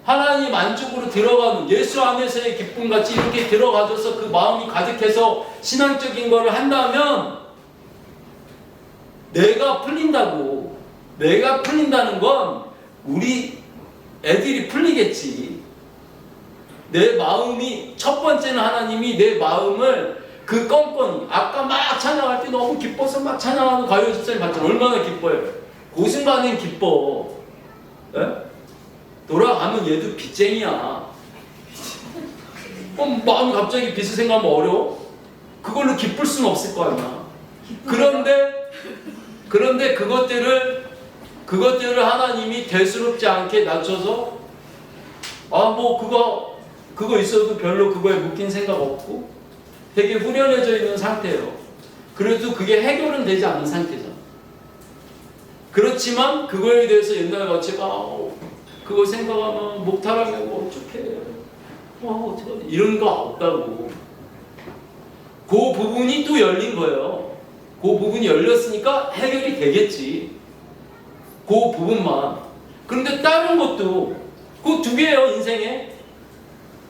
하나님 안쪽으로 들어가는 예수 안에서의 기쁨같이 이렇게 들어가져서 그 마음이 가득해서 신앙적인 거를 한다면 내가 풀린다고. 내가 풀린다는 건 우리 애들이 풀리겠지. 내 마음이 첫 번째는 하나님이 내 마음을 그 껌껌이 아까 막 찬양할 때 너무 기뻐서 막 찬양하는 가요 집사님 봤잖아. 얼마나 기뻐요. 그 순간엔 기뻐. 에? 돌아가면 얘도 빚쟁이야. 마음이 갑자기 빚을 생각하면 어려워? 그걸로 기쁠 수는 없을 거 아니야. 그런데 그것들을 하나님이 대수롭지 않게 낮춰서 뭐 그거 있어도 별로 그거에 묶인 생각 없고 되게 후련해져 있는 상태예요. 그래도 그게 해결은 되지 않은 상태잖아. 그렇지만 그거에 대해서 옛날같이 그거 생각하면 목탈하면 어떡해. 어떡하지? 이런 거 없다고. 그 부분이 또 열린 거예요. 그 부분이 열렸으니까 해결이 되겠지. 그 부분만. 그런데 다른 것도 그 두 개예요, 인생에.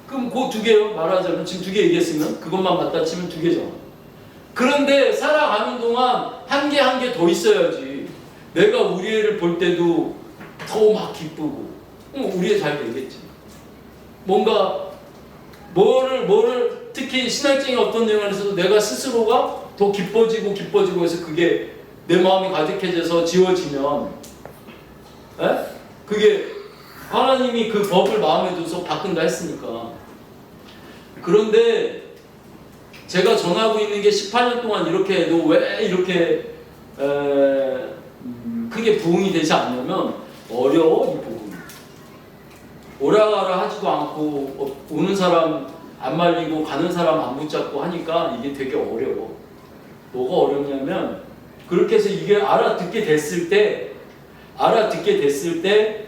그럼 그 두 개요. 말하자면 지금 두 개 얘기했으면 그것만 맞다 치면 두 개잖아. 그런데 살아가는 동안 한 개 한 개 더 있어야지. 내가 우리 애를 볼 때도 더 막 기쁘고 우리 애 잘 되겠지. 뭔가 뭐를 특히 신학적인 어떤 내용에서도 내가 스스로가 더 기뻐지고 해서 그게 내 마음이 가득해져서 지워지면 그게 하나님이 그 법을 마음에 두서 바꾼다 했으니까. 그런데 제가 전하고 있는 게 18년 동안 이렇게 해도 왜 이렇게 크게 부흥이 되지 않냐면 어려워. 이 복음이 오라가라 하지도 않고 오는 사람 안 말리고 가는 사람 안 붙잡고 하니까 이게 되게 어려워. 뭐가 어렵냐면 그렇게 해서 이게 알아듣게 됐을 때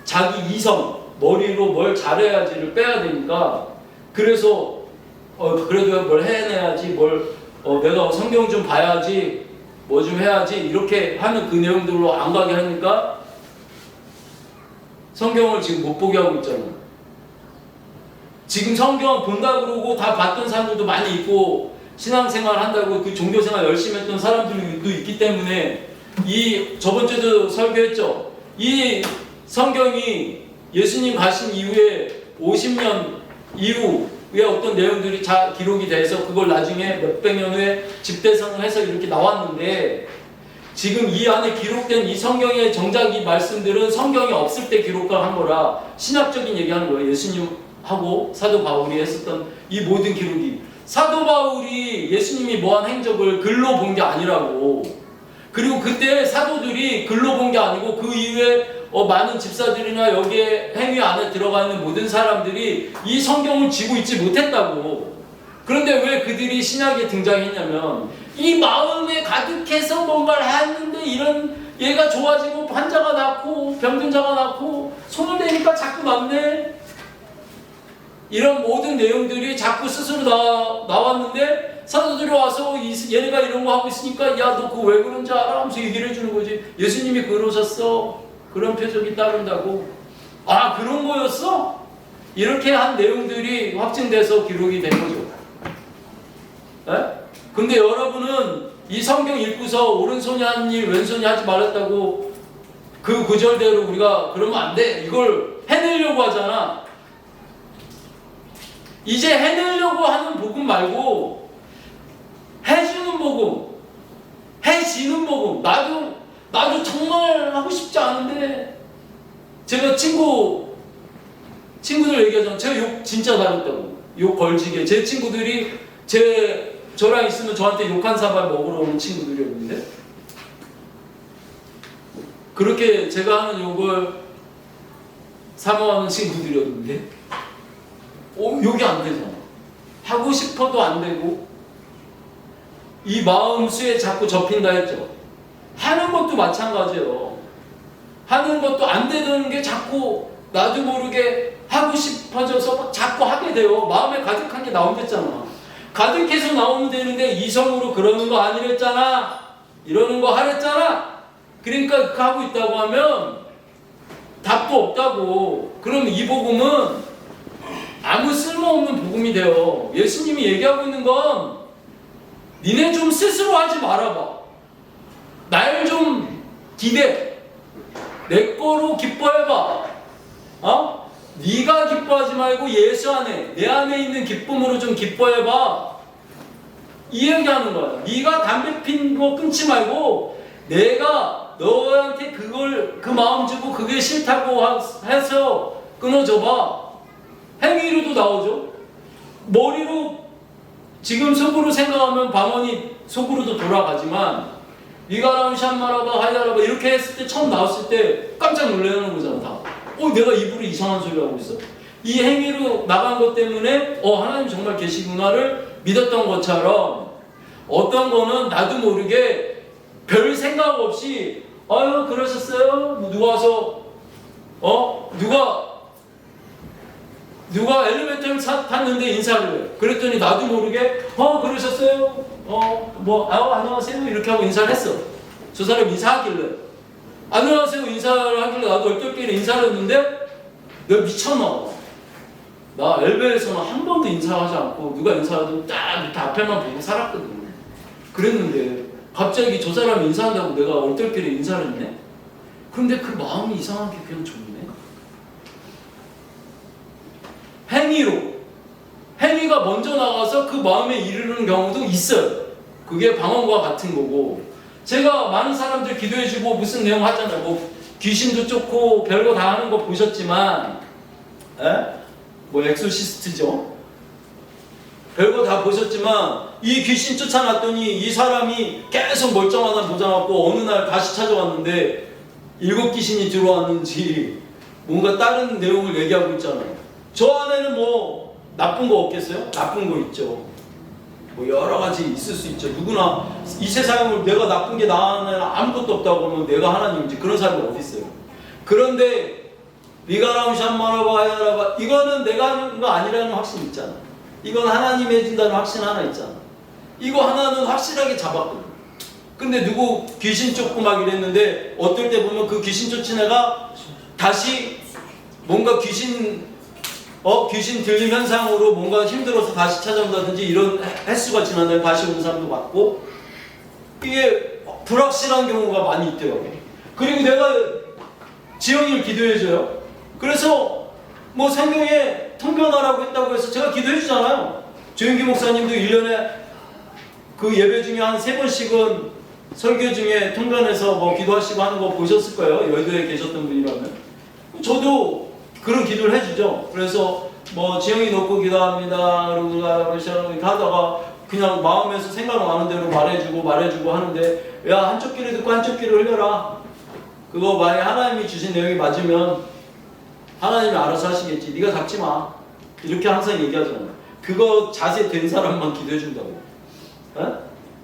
자기 이성 머리로 뭘 잘해야지를 빼야 되니까 그래서 그래도 뭘 해내야지 내가 성경 좀 봐야지 뭐 좀 해야지 이렇게 하는 그 내용들로 안 가게 하니까 성경을 지금 못 보게 하고 있잖아요. 지금 성경 본다 그러고 다 봤던 사람들도 많이 있고 신앙생활 한다고 그 종교생활 열심히 했던 사람들도 있기 때문에 저번 주에도 설교했죠. 이 성경이 예수님 가신 이후에 50년 이후에 어떤 내용들이 다 기록이 돼서 그걸 나중에 몇백 년 후에 집대성을 해서 이렇게 나왔는데 지금 이 안에 기록된 이 성경의 정작 이 말씀들은 성경이 없을 때 기록한 거라 신학적인 얘기하는 거예요. 예수님하고 사도 바울이 했었던 이 모든 기록이 사도 바울이 예수님이 뭐한 행적을 글로 본 게 아니라고. 그리고 그때 사도들이 글로 본 게 아니고 그 이후에 많은 집사들이나 여기에 행위 안에 들어가 있는 모든 사람들이 이 성경을 쥐고 있지 못했다고. 그런데 왜 그들이 신약에 등장했냐면 이 마음에 가득해서 뭔가를 했는데 이런 얘가 좋아지고 환자가 낫고 병든 자가 낫고 손을 대니까 자꾸 낫네. 이런 모든 내용들이 자꾸 스스로 나왔는데 사도들이 와서 얘네가 이런 거 하고 있으니까 야 너 그거 왜 그런지 알아? 하면서 얘기를 해주는 거지. 예수님이 그러셨어. 그런 표적이 따른다고. 아 그런 거였어? 이렇게 한 내용들이 확증돼서 기록이 된 거죠. 근데 여러분은 이 성경 읽고서 오른손이 한 일 왼손이 하지 말았다고 그 구절대로 우리가 그러면 안 돼. 이걸 해내려고 하잖아. 이제 해내려고 하는 복음 말고 해주는 복음, 해지는 복음. 나도 정말 하고 싶지 않은데 제가 친구들 얘기하잖아요. 제가 욕 진짜 잘했다고. 욕 걸지게. 제 친구들이 저랑 있으면 저한테 욕 한 사발 먹으러 오는 친구들이었는데 그렇게 제가 하는 욕을 사모하는 친구들이었는데 욕이 안 되잖아. 하고 싶어도 안 되고 이 마음 수에 자꾸 접힌다 했죠. 하는 것도 마찬가지예요. 하는 것도 안 되는 게 자꾸 나도 모르게 하고 싶어져서 자꾸 하게 돼요. 마음에 가득한 게 나온댔잖아. 가득해서 나오면 되는데 이성으로 그러는 거 아니랬잖아. 이러는 거 하랬잖아. 그러니까 그 하고 있다고 하면 답도 없다고. 그럼 이 복음은 아무 쓸모없는 복음이 돼요. 예수님이 얘기하고 있는 건 니네 좀 스스로 하지 말아봐. 날 좀 기대. 내 거로 기뻐해봐. 네가 기뻐하지 말고 예수 안에 내 안에 있는 기쁨으로 좀 기뻐해봐. 이 얘기하는 거야. 네가 담배 핀 거 끊지 말고 내가 너한테 그 마음 주고 그게 싫다고 해서 끊어줘봐. 행위로도 나오죠. 머리로 지금 속으로 생각하면 방언이 속으로도 돌아가지만 니가람 샴마라바 하이다라바 이렇게 했을 때 처음 나왔을 때 깜짝 놀라는 거잖아. 다. 내가 입으로 이상한 소리 하고 있어. 이 행위로 나간 것 때문에 하나님 정말 계시구나를 믿었던 것처럼 어떤 거는 나도 모르게 별 생각 없이 그러셨어요? 누가 와서 누가 엘리베이터를 탔는데 인사를 해. 그랬더니 나도 모르게 그러셨어요? 안녕하세요 이렇게 하고 인사를 했어. 저 사람 인사하길래 안녕하세요 인사를 하길래 나도 얼떨결에 인사를 했는데 내가 미쳤나. 나 엘베에서는 한 번도 인사하지 않고 누가 인사하든 딱 이렇게 앞에만 보고 살았거든. 그랬는데 갑자기 저 사람이 인사한다고 내가 얼떨결에 인사를 했네? 그런데 그 마음이 이상하게 그냥 좋네. 행위가 먼저 나가서 그 마음에 이르는 경우도 있어요. 그게 방언과 같은 거고, 제가 많은 사람들 기도해주고 무슨 내용 하잖아요. 뭐 귀신도 쫓고 별거 다 하는 거 보셨지만, 뭐 엑소시스트죠. 별거 다 보셨지만 이 귀신 쫓아놨더니 이 사람이 계속 멀쩡하다 보장하고 어느 날 다시 찾아왔는데 7 귀신이 들어왔는지 뭔가 다른 내용을 얘기하고 있잖아요. 저 안에는 뭐 나쁜 거 없겠어요? 나쁜 거 있죠. 뭐 여러 가지 있을 수 있죠. 누구나 이 세상을 내가 나쁜 게 나 안에는 아무것도 없다고 하면 내가 하나님이지. 그런 사람이 어디 있어요? 그런데 미가람 샴마라바 이거는 내가 하는 거 아니라는 확신이 있잖아. 이건 하나님이 해준다는 확신 하나 있잖아. 이거 하나는 확실하게 잡았거든. 근데 누구 귀신 쫓고 막 이랬는데 어떨 때 보면 그 귀신 쫓은 애가 다시 뭔가 귀신 들림 현상으로 뭔가 힘들어서 다시 찾아온다든지 이런 횟수가 지난 다음에 다시 오는 사람도 많고, 이게 불확실한 경우가 많이 있더라고요. 그리고 내가 지영이를 기도해줘요. 그래서 뭐 성경에 통변하라고 했다고 해서 제가 기도해주잖아요. 조윤기 목사님도 1년에 그 예배 중에 한 3번씩은 설교 중에 통변해서 뭐 기도하시고 하는 거 보셨을 거예요. 여의도에 계셨던 분이라면. 저도 그런 기도를 해주죠. 그래서 뭐 지영이 놓고 기도합니다. 그러고 이렇게 하다가 그냥 마음에서 생각나는 대로 말해주고 하는데, 야, 한쪽 귀를 듣고 한쪽 귀를 흘려라. 그거 만약에 하나님이 주신 내용이 맞으면 하나님이 알아서 하시겠지. 네가 잡지 마. 이렇게 항상 얘기하잖아요. 그거 자세 된 사람만 기도해준다고.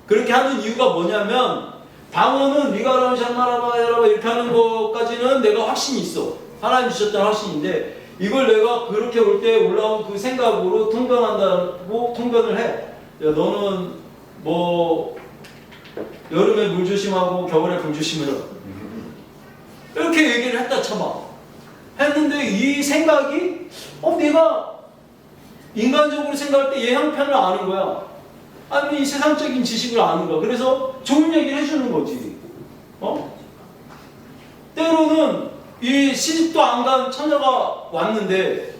그렇게 하는 이유가 뭐냐면, 방언은 미가람 샬마라바 이렇게 하는 것까지는 내가 확신이 있어. 하나님 주셨다는 확신인데, 이걸 내가 그렇게 올 때 올라온 그 생각으로 통변한다고 통변을 해. 야, 너는 뭐 여름에 물 조심하고 겨울에 불 조심해라. 이렇게 얘기를 했다 쳐봐. 했는데 이 생각이 내가 인간적으로 생각할 때 얘 형편을 아는 거야. 아니 이 세상적인 지식을 아는 거야. 그래서 좋은 얘기를 해주는 거지. 때로는 이 시집도 안 간 처녀가 왔는데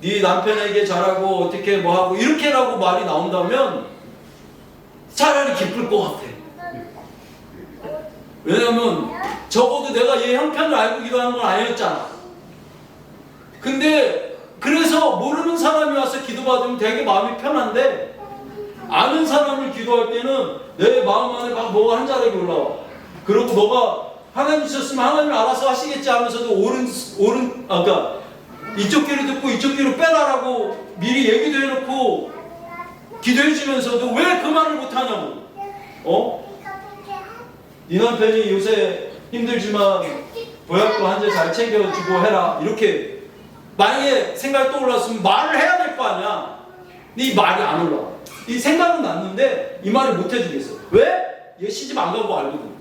네 남편에게 잘하고 어떻게 뭐 하고 이렇게라고 말이 나온다면 차라리 기쁠 것 같아. 왜냐면 적어도 내가 얘 형편을 알고 기도하는 건 아니었잖아. 근데 그래서 모르는 사람이 와서 기도받으면 되게 마음이 편한데, 아는 사람을 기도할 때는 내 마음 안에 막 뭐가 한 자락이 올라와. 그리고 너가 하나님 주셨으면 하나님이 알아서 하시겠지 하면서도 그러니까 이쪽 귀를 듣고 이쪽 귀를 빼라라고 미리 얘기도 해놓고 기도해 주면서도 왜 그 말을 못하냐고. 네 남편이 요새 힘들지만 보약도 한 재 잘 챙겨주고 해라. 이렇게 만약에 생각이 떠올랐으면 말을 해야 될 거 아니야. 근데 이 말이 안 올라와. 이 생각은 났는데 이 말을 못 해주겠어. 왜? 얘 시집 안 가고 알거든.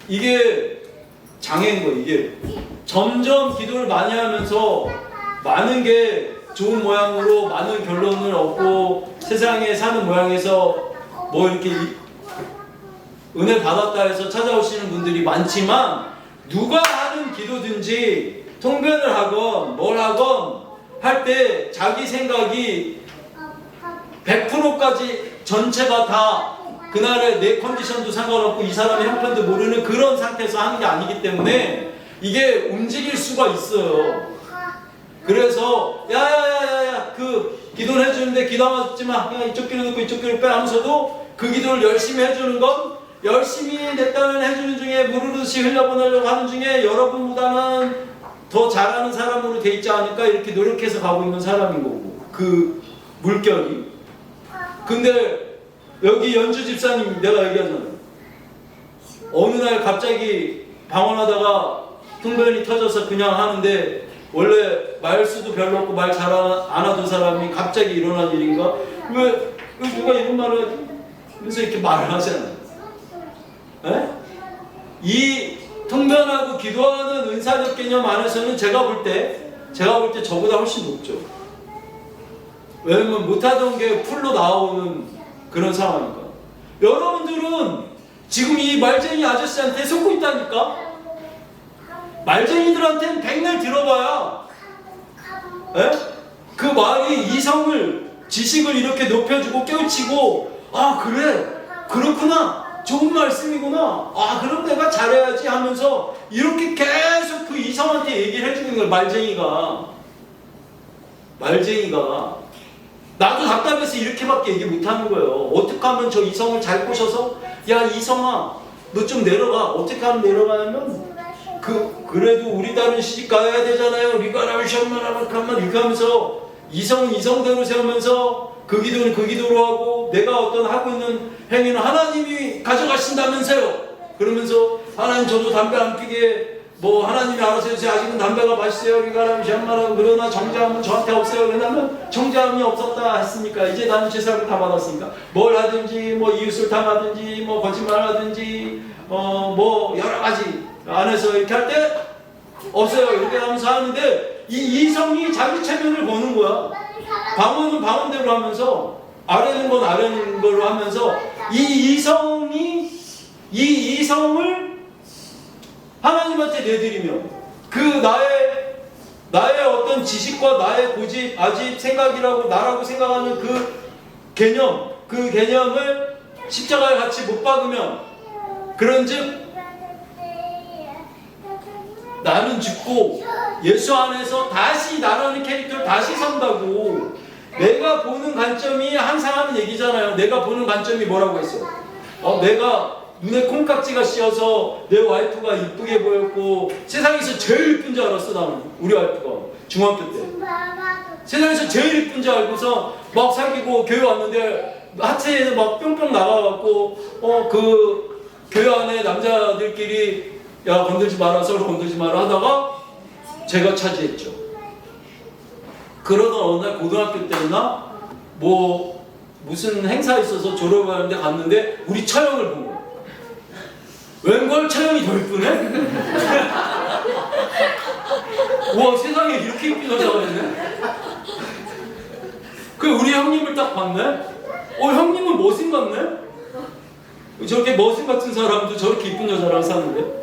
이게 장애인 거예요. 이게 점점 기도를 많이 하면서 많은 게 좋은 모양으로 많은 결론을 얻고 세상에 사는 모양에서 뭐 이렇게 은혜 받았다 해서 찾아오시는 분들이 많지만, 누가 하는 기도든지 통변을 하건 뭘 하건 할 때 자기 생각이 100%까지 전체가 다 그날의 내 컨디션도 상관없고 이 사람의 형편도 모르는 그런 상태에서 하는 게 아니기 때문에 이게 움직일 수가 있어요. 그래서 야야야야야 그 기도를 해주는데 기도하지 마. 야, 이쪽 귀를 듣고 이쪽 귀를 빼 하면서도 그 기도를 열심히 해주는 건 열심히 내 딴을 해주는 중에 무르르시 흘려보내려고 하는 중에 여러분보다는 더 잘하는 사람으로 돼 있지 않을까 이렇게 노력해서 가고 있는 사람인 거고, 그 물결이. 근데 여기 연주 집사님 내가 얘기하잖아요. 어느 날 갑자기 방언하다가 통변이 터져서 그냥 하는데 원래 말수도 별로 없고 말 잘 안 하던 사람이 갑자기 일어난 일인가? 왜 누가 이런 말을 하지? 그래서 이렇게 말을 하잖아요. 이 통변하고 기도하는 은사 사역 개념 안에서는 제가 볼 때 저보다 훨씬 높죠. 왜냐면 못하던 게 풀로 나오는 그런 상황이니까. 여러분들은 지금 이 말쟁이 아저씨한테 속고 있다니까? 말쟁이들한테는 백날 들어봐야 에? 그 말이 이성을, 지식을 이렇게 높여주고 깨우치고, 아 그래 그렇구나, 좋은 말씀이구나, 아 그럼 내가 잘해야지 하면서 이렇게 계속 그 이성한테 얘기를 해주는 거예요. 말쟁이가 나도 답답해서 이렇게밖에 얘기 못하는 거예요. 어떻게 하면 저 이성을 잘 꼬셔서, 야 이성아 너 좀 내려가. 어떻게 하면 내려가냐면, 그래도 우리 다른 시집 가야 되잖아요. 우리가 라면샤면라면 이렇게 하면서 이성은 이성대로 세우면서 그 기도는 그 기도로 하고, 내가 어떤 하고 있는 행위는 하나님이 가져가신다면서요. 그러면서 하나님 저도 담배 안 피게 뭐 하나님이 알아서 해주세요. 아직은 담배가 맛있어요. 우리가 라면샤면라면 그러나 정죄함은 저한테 없어요. 왜냐면 정죄함이 없었다 했으니까. 이제 나는 제사를 다 받았으니까 뭘 하든지 뭐 이웃을 당하든지 뭐 거짓말하든지 뭐 여러 가지 안에서 이렇게 할 때 없어요. 이렇게 하면서 하는데 이 이성이 자기 체면을 보는 거야. 방언은 방언대로 하면서, 아래는 건 아래는 걸로 하면서 이 이성을 하나님한테 내드리며, 그 나의 어떤 지식과 나의 고집, 아집, 생각이라고 나라고 생각하는 그 개념을 십자가에 같이 못 박으면, 그런즉 나는 죽고 예수 안에서 다시 나라는 캐릭터를 다시 산다고. 내가 보는 관점이 항상 하는 얘기잖아요. 내가 보는 관점이 뭐라고 했어? 내가 눈에 콩깍지가 씌어서 내 와이프가 이쁘게 보였고 세상에서 제일 이쁜 줄 알았어. 나는 우리 와이프가 중학교 때 세상에서 제일 이쁜 줄 알고서 막 사귀고 교회 왔는데 하체에서 막 뿅뿅 나가갖고 그 교회 안에 남자들끼리 야 건들지 마라, 서로 건들지 마라 하다가 제가 차지했죠. 그러던 어느 날 고등학교 때였나 뭐 무슨 행사 있어서 졸업하는데 갔는데 우리 처형을 본 거야. 웬걸 처형이 더 이쁘네? 와 세상에 이렇게 이쁜 여자가 있네? 그 우리 형님을 딱 봤네? 형님은 머슴 같네? 저렇게 머슴 같은 사람도 저렇게 이쁜 여자랑 사는데?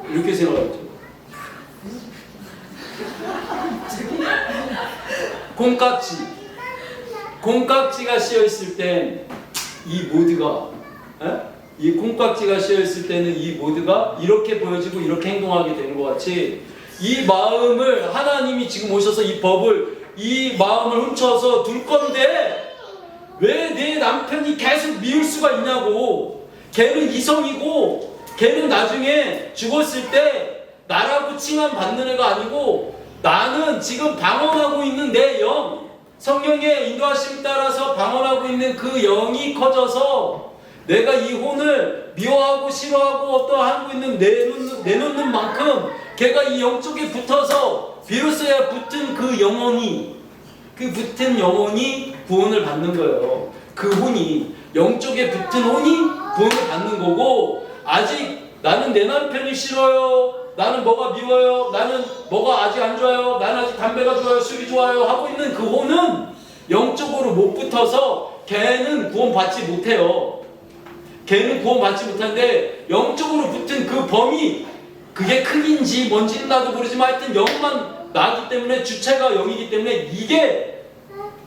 이렇게 생각했죠. 콩깍지가 씌어있을 땐 이 모두가 이 콩깍지가 씌어있을 때는 이 모두가 이렇게 보여지고 이렇게 행동하게 되는 것 같이, 이 마음을 하나님이 지금 오셔서 이 법을, 이 마음을 훔쳐서 둘 건데 왜 내 남편이 계속 미울 수가 있냐고. 걔는 이성이고 걔는 나중에 죽었을 때 나라고 칭함 받는 애가 아니고, 나는 지금 방언하고 있는 내 영, 성령의 인도하심 따라서 방언하고 있는 그 영이 커져서 내가 이 혼을 미워하고 싫어하고 하고 있는 내놓는 만큼 걔가 이 영 쪽에 붙어서 비로소야 붙은 그 붙은 영혼이 구원을 받는 거예요. 그 혼이, 영 쪽에 붙은 혼이 구원을 받는 거고, 아직 나는 내 남편이 싫어요, 나는 뭐가 미워요, 나는 뭐가 아직 안 좋아요, 나는 아직 담배가 좋아요, 술이 좋아요 하고 있는 그 혼은 영적으로 못 붙어서 걔는 구원받지 못해요. 걔는 구원받지 못하는데 영적으로 붙은 그 범위, 그게 크기인지 뭔지는 나도 모르지만 하여튼 영만 나기 때문에, 주체가 영이기 때문에 이게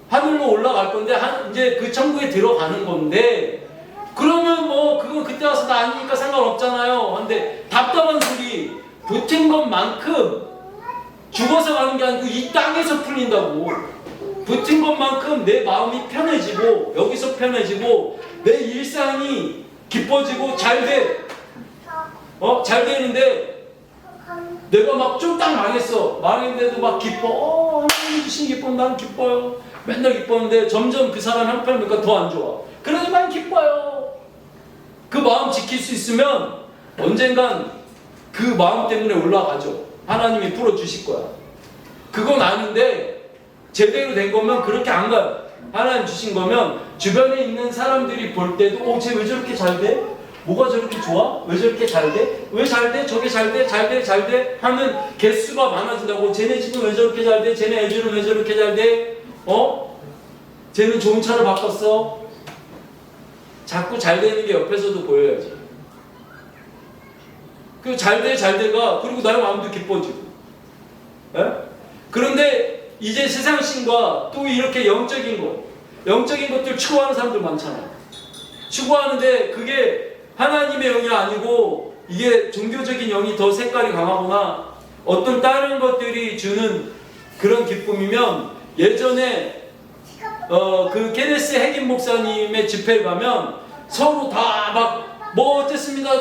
하늘로 올라갈 건데 이제 그 천국에 들어가는 건데, 그러면 뭐 그건 그때 와서 나 아니니까 상관없잖아요. 근데 답답한 소리, 붙은 것만큼 죽어서 가는 게 아니고 이 땅에서 풀린다고. 붙은 것만큼 내 마음이 편해지고, 여기서 편해지고, 내 일상이 기뻐지고 잘 되는데, 내가 막 쫄딱 망했는데도 막 기뻐. 하나님 주신 기쁨 난 기뻐요. 맨날 기뻤는데 점점 그 사람 형편이니까 더 안 좋아. 그러지만 기뻐요. 그 마음 지킬 수 있으면 언젠간 그 마음 때문에 올라가죠. 하나님이 풀어주실 거야. 그건 아닌데 제대로 된 거면 그렇게 안 가요. 하나님 주신 거면 주변에 있는 사람들이 볼 때도 쟤 왜 저렇게 잘 돼? 뭐가 저렇게 좋아? 왜 저렇게 잘 돼? 왜 잘 돼? 저게 잘 돼? 잘 돼? 잘 돼? 하면 개수가 많아진다고. 쟤네 집은 왜 저렇게 잘 돼? 쟤네 애들은 왜 저렇게 잘 돼? 쟤는 좋은 차를 바꿨어. 자꾸 잘 되는 게 옆에서도 보여야지. 그 잘 돼, 잘 돼가, 그리고 나의 마음도 기뻐지고. 에? 그런데 이제 세상신과 또 이렇게 영적인 것들 추구하는 사람들 많잖아요. 추구하는데 그게 하나님의 영이 아니고 이게 종교적인 영이 더 색깔이 강하거나 어떤 다른 것들이 주는 그런 기쁨이면, 예전에 그 케네스 핵인 목사님의 집회에 가면 서로 다 막 뭐 어땠습니다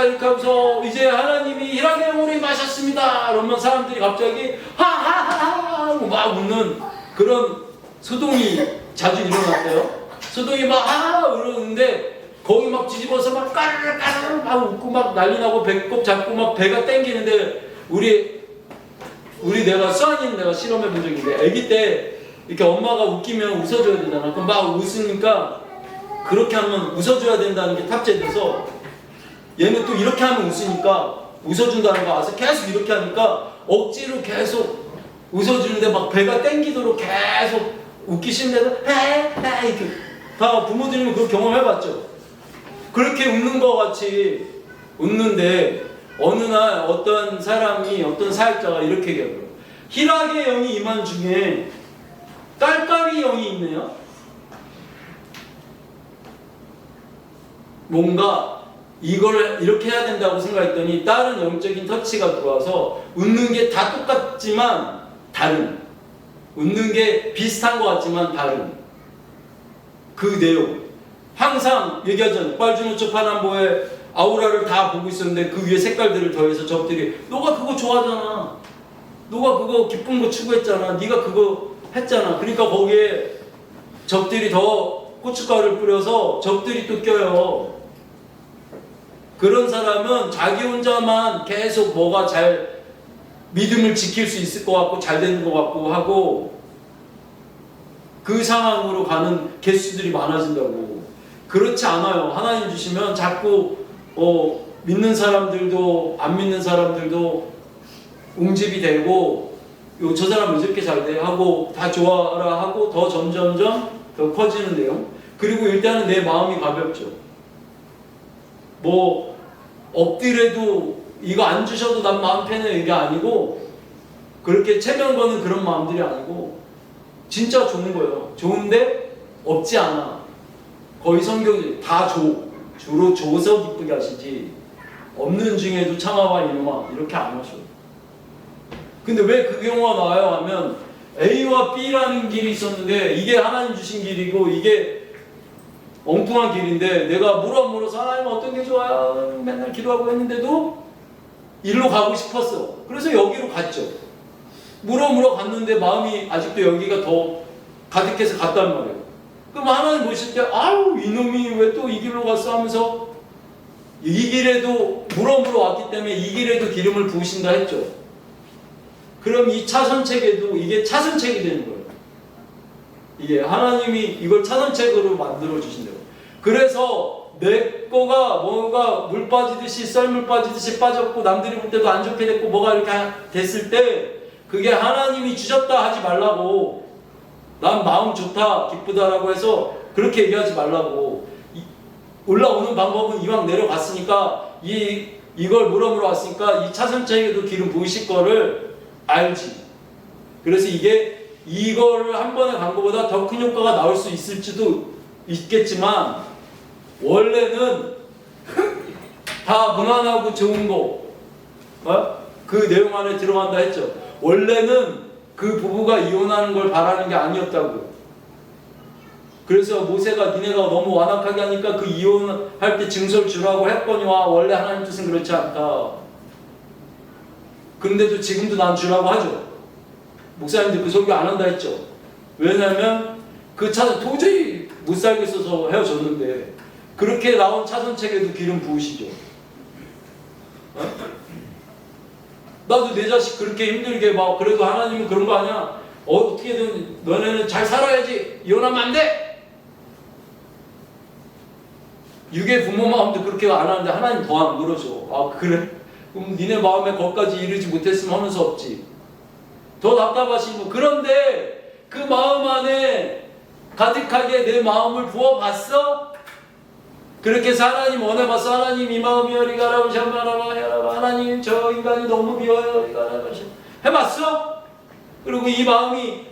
이렇게 하면서 이제 하나님이 희락의 영으로 임하셨습니다 그러면 사람들이 갑자기 하하하하 하고 막 웃는 그런 소동이 자주 일어났대요. 소동이 막 하하 그러는데 거기 막 뒤집어서 막 까르르 막 웃고 막 난리 나고 배꼽 잡고 막 배가 땡기는데 우리 내가 수아님 내가 실험해 본 적이 있는데, 아기 때 이렇게 엄마가 웃기면 웃어줘야 되잖아. 그럼 막 웃으니까 그렇게 하면 웃어줘야 된다는 게 탑재돼서 얘는 또 이렇게 하면 웃으니까 웃어준다는 거 알아서 계속 이렇게 하니까 억지로 계속 웃어주는데 막 배가 땡기도록 계속 웃기 싫은데도 헤헤 이렇게. 다 부모들이면 그거 경험해봤죠. 그렇게 웃는 거 같이 웃는데 어느 날 어떤 사람이, 어떤 사역자가 이렇게 얘기하더라고요. 희락의 영이 임한 중에 깔깔이 영이 있네요. 뭔가 이걸 이렇게 해야 된다고 생각했더니 다른 영적인 터치가 들어와서 웃는 게 다 똑같지만 다른, 웃는 게 비슷한 것 같지만 다른 그 내용. 항상 얘기하잖아요. 빨주노초 파남보의 아우라를 다 보고 있었는데 그 위에 색깔들을 더해서 적들이 너가 그거 좋아하잖아, 너가 그거 기쁜 거 추구했잖아, 네가 그거 했잖아. 그러니까 거기에 적들이 더 고춧가루를 뿌려서 적들이 또 껴요. 그런 사람은 자기 혼자만 계속 뭐가 잘 믿음을 지킬 수 있을 것 같고 잘 되는 것 같고 하고 그 상황으로 가는 개수들이 많아진다고. 그렇지 않아요. 하나님 주시면 자꾸 믿는 사람들도 안 믿는 사람들도 웅집이 되고 저 사람 왜 저렇게 잘 돼? 하고 다 좋아라 하고 더 점점점 더 커지는 내용. 그리고 일단은 내 마음이 가볍죠. 뭐 엎드려도 이거 안 주셔도 난 마음 편해 이게 아니고, 그렇게 체면 거는 그런 마음들이 아니고 진짜 좋은 거예요. 좋은데 없지 않아. 거의 성경이 다 주로 줘서 기쁘게 하시지 없는 중에도 참아와 이놈아 이렇게 안 하셔. 근데 왜 그 경우가 나와요 하면 A와 B라는 길이 있었는데 이게 하나님 주신 길이고 이게 엉뚱한 길인데 내가 물어서 하나님 어떤 게 좋아요? 맨날 기도하고 했는데도 일로 가고 싶었어. 그래서 여기로 갔죠. 물어 갔는데 마음이 아직도 여기가 더 가득해서 갔단 말이에요. 그럼 하나님 보실 때 아유 이놈이 왜 또 이 길로 갔어 하면서 이 길에도 물어 왔기 때문에 이 길에도 기름을 부으신다 했죠. 그럼 이 차선책에도 이게 차선책이 되는 거예요. 이게 하나님이 이걸 차선책으로 만들어 주신대요. 그래서 내 거가 뭔가 물 빠지듯이 썰물 빠지듯이 빠졌고 남들이 볼 때도 안 좋게 됐고 뭐가 이렇게 됐을 때 그게 하나님이 주셨다 하지 말라고. 난 마음 좋다 기쁘다라고 해서 그렇게 얘기하지 말라고. 올라오는 방법은 이왕 내려갔으니까 이걸 물어 왔으니까 이 차선책에도 기름 부으실 거를 알지. 그래서 이거를 한 번에 간 것보다 더 큰 효과가 나올 수 있을지도 있겠지만 원래는 다 무난하고 좋은 거 그 내용 안에 들어간다 했죠. 원래는 그 부부가 이혼하는 걸 바라는 게 아니었다고. 그래서 모세가 니네가 너무 완악하게 하니까 그 이혼할 때 증서를 주라고 했거니와 원래 하나님 뜻은 그렇지 않다. 그런데도 지금도 난 주라고 하죠. 목사님들 그 설교 안 한다 했죠. 왜냐하면 그 차선 도저히 못 살겠어서 헤어졌는데 그렇게 나온 차선책에도 기름 부으시죠. 나도 내 자식 그렇게 힘들게 막 그래도 하나님은 그런 거 아니야. 어떻게든 너네는 잘 살아야지. 이혼하면 안 돼. 육의 부모 마음도 그렇게 안 하는데 하나님 더 안 그러죠. 아 그래? 그럼 니네 마음에 거기까지 이르지 못했으면 하는 수 없지. 더 답답하시고. 그런데 그 마음 안에 가득하게 내 마음을 부어봤어? 그렇게 해서 하나님 원해봤어. 하나님 이 마음이 어리가라고 샤마라바 하나님 저 인간이 너무 미워요. 해봤어? 그리고 이 마음이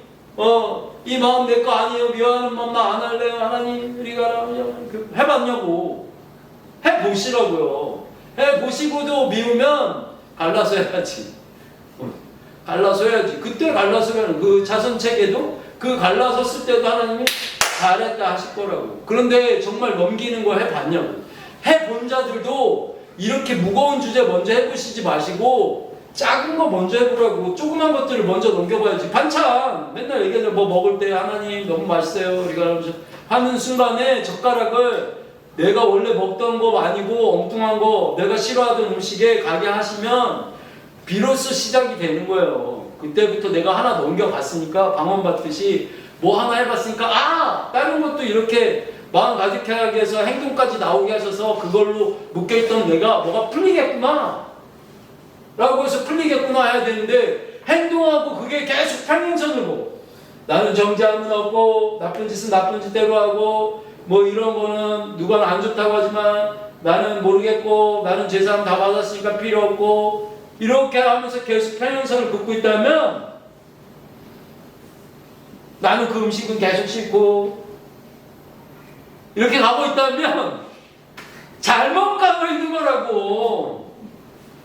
이 마음 내 거 아니에요. 미워하는 마음 나 안 할래요. 하나님 어리가라고 해봤냐고. 해보시라고요. 해보시고도 미우면 갈라서 해야지. 갈라서 해야지. 그때 갈라서면 그 자선책에도 그 갈라섰을 때도 하나님이 잘했다 하실 거라고. 그런데 정말 넘기는 거 해봤냐고. 해본 자들도 이렇게 무거운 주제 먼저 해보시지 마시고 작은 거 먼저 해보라고. 조그만 것들을 먼저 넘겨봐야지. 반찬 맨날 얘기하잖아. 뭐 먹을 때 하나님 너무 맛있어요 우리가 하는 순간에 젓가락을 내가 원래 먹던 거 아니고 엉뚱한 거 내가 싫어하던 음식에 가게 하시면 비로소 시작이 되는 거예요. 그때부터 내가 하나 넘겨봤으니까 방언받듯이 뭐 하나 해봤으니까 다른 것도 이렇게 마음 가득하게 해서 행동까지 나오게 하셔서 그걸로 묶여있던 내가 뭐가 풀리겠구나 라고 해서 풀리겠구나 해야 되는데 행동하고 그게 계속 평행선으로 나는 정죄함은 없고 나쁜 짓은 나쁜 짓대로 하고 뭐 이런 거는 누가 안 좋다고 하지만 나는 모르겠고 나는 제사함 다 받았으니까 필요 없고 이렇게 하면서 계속 평행선을 긋고 있다면 나는 그 음식은 계속 싫고 이렇게 가고 있다면 잘못 가고 있는 거라고.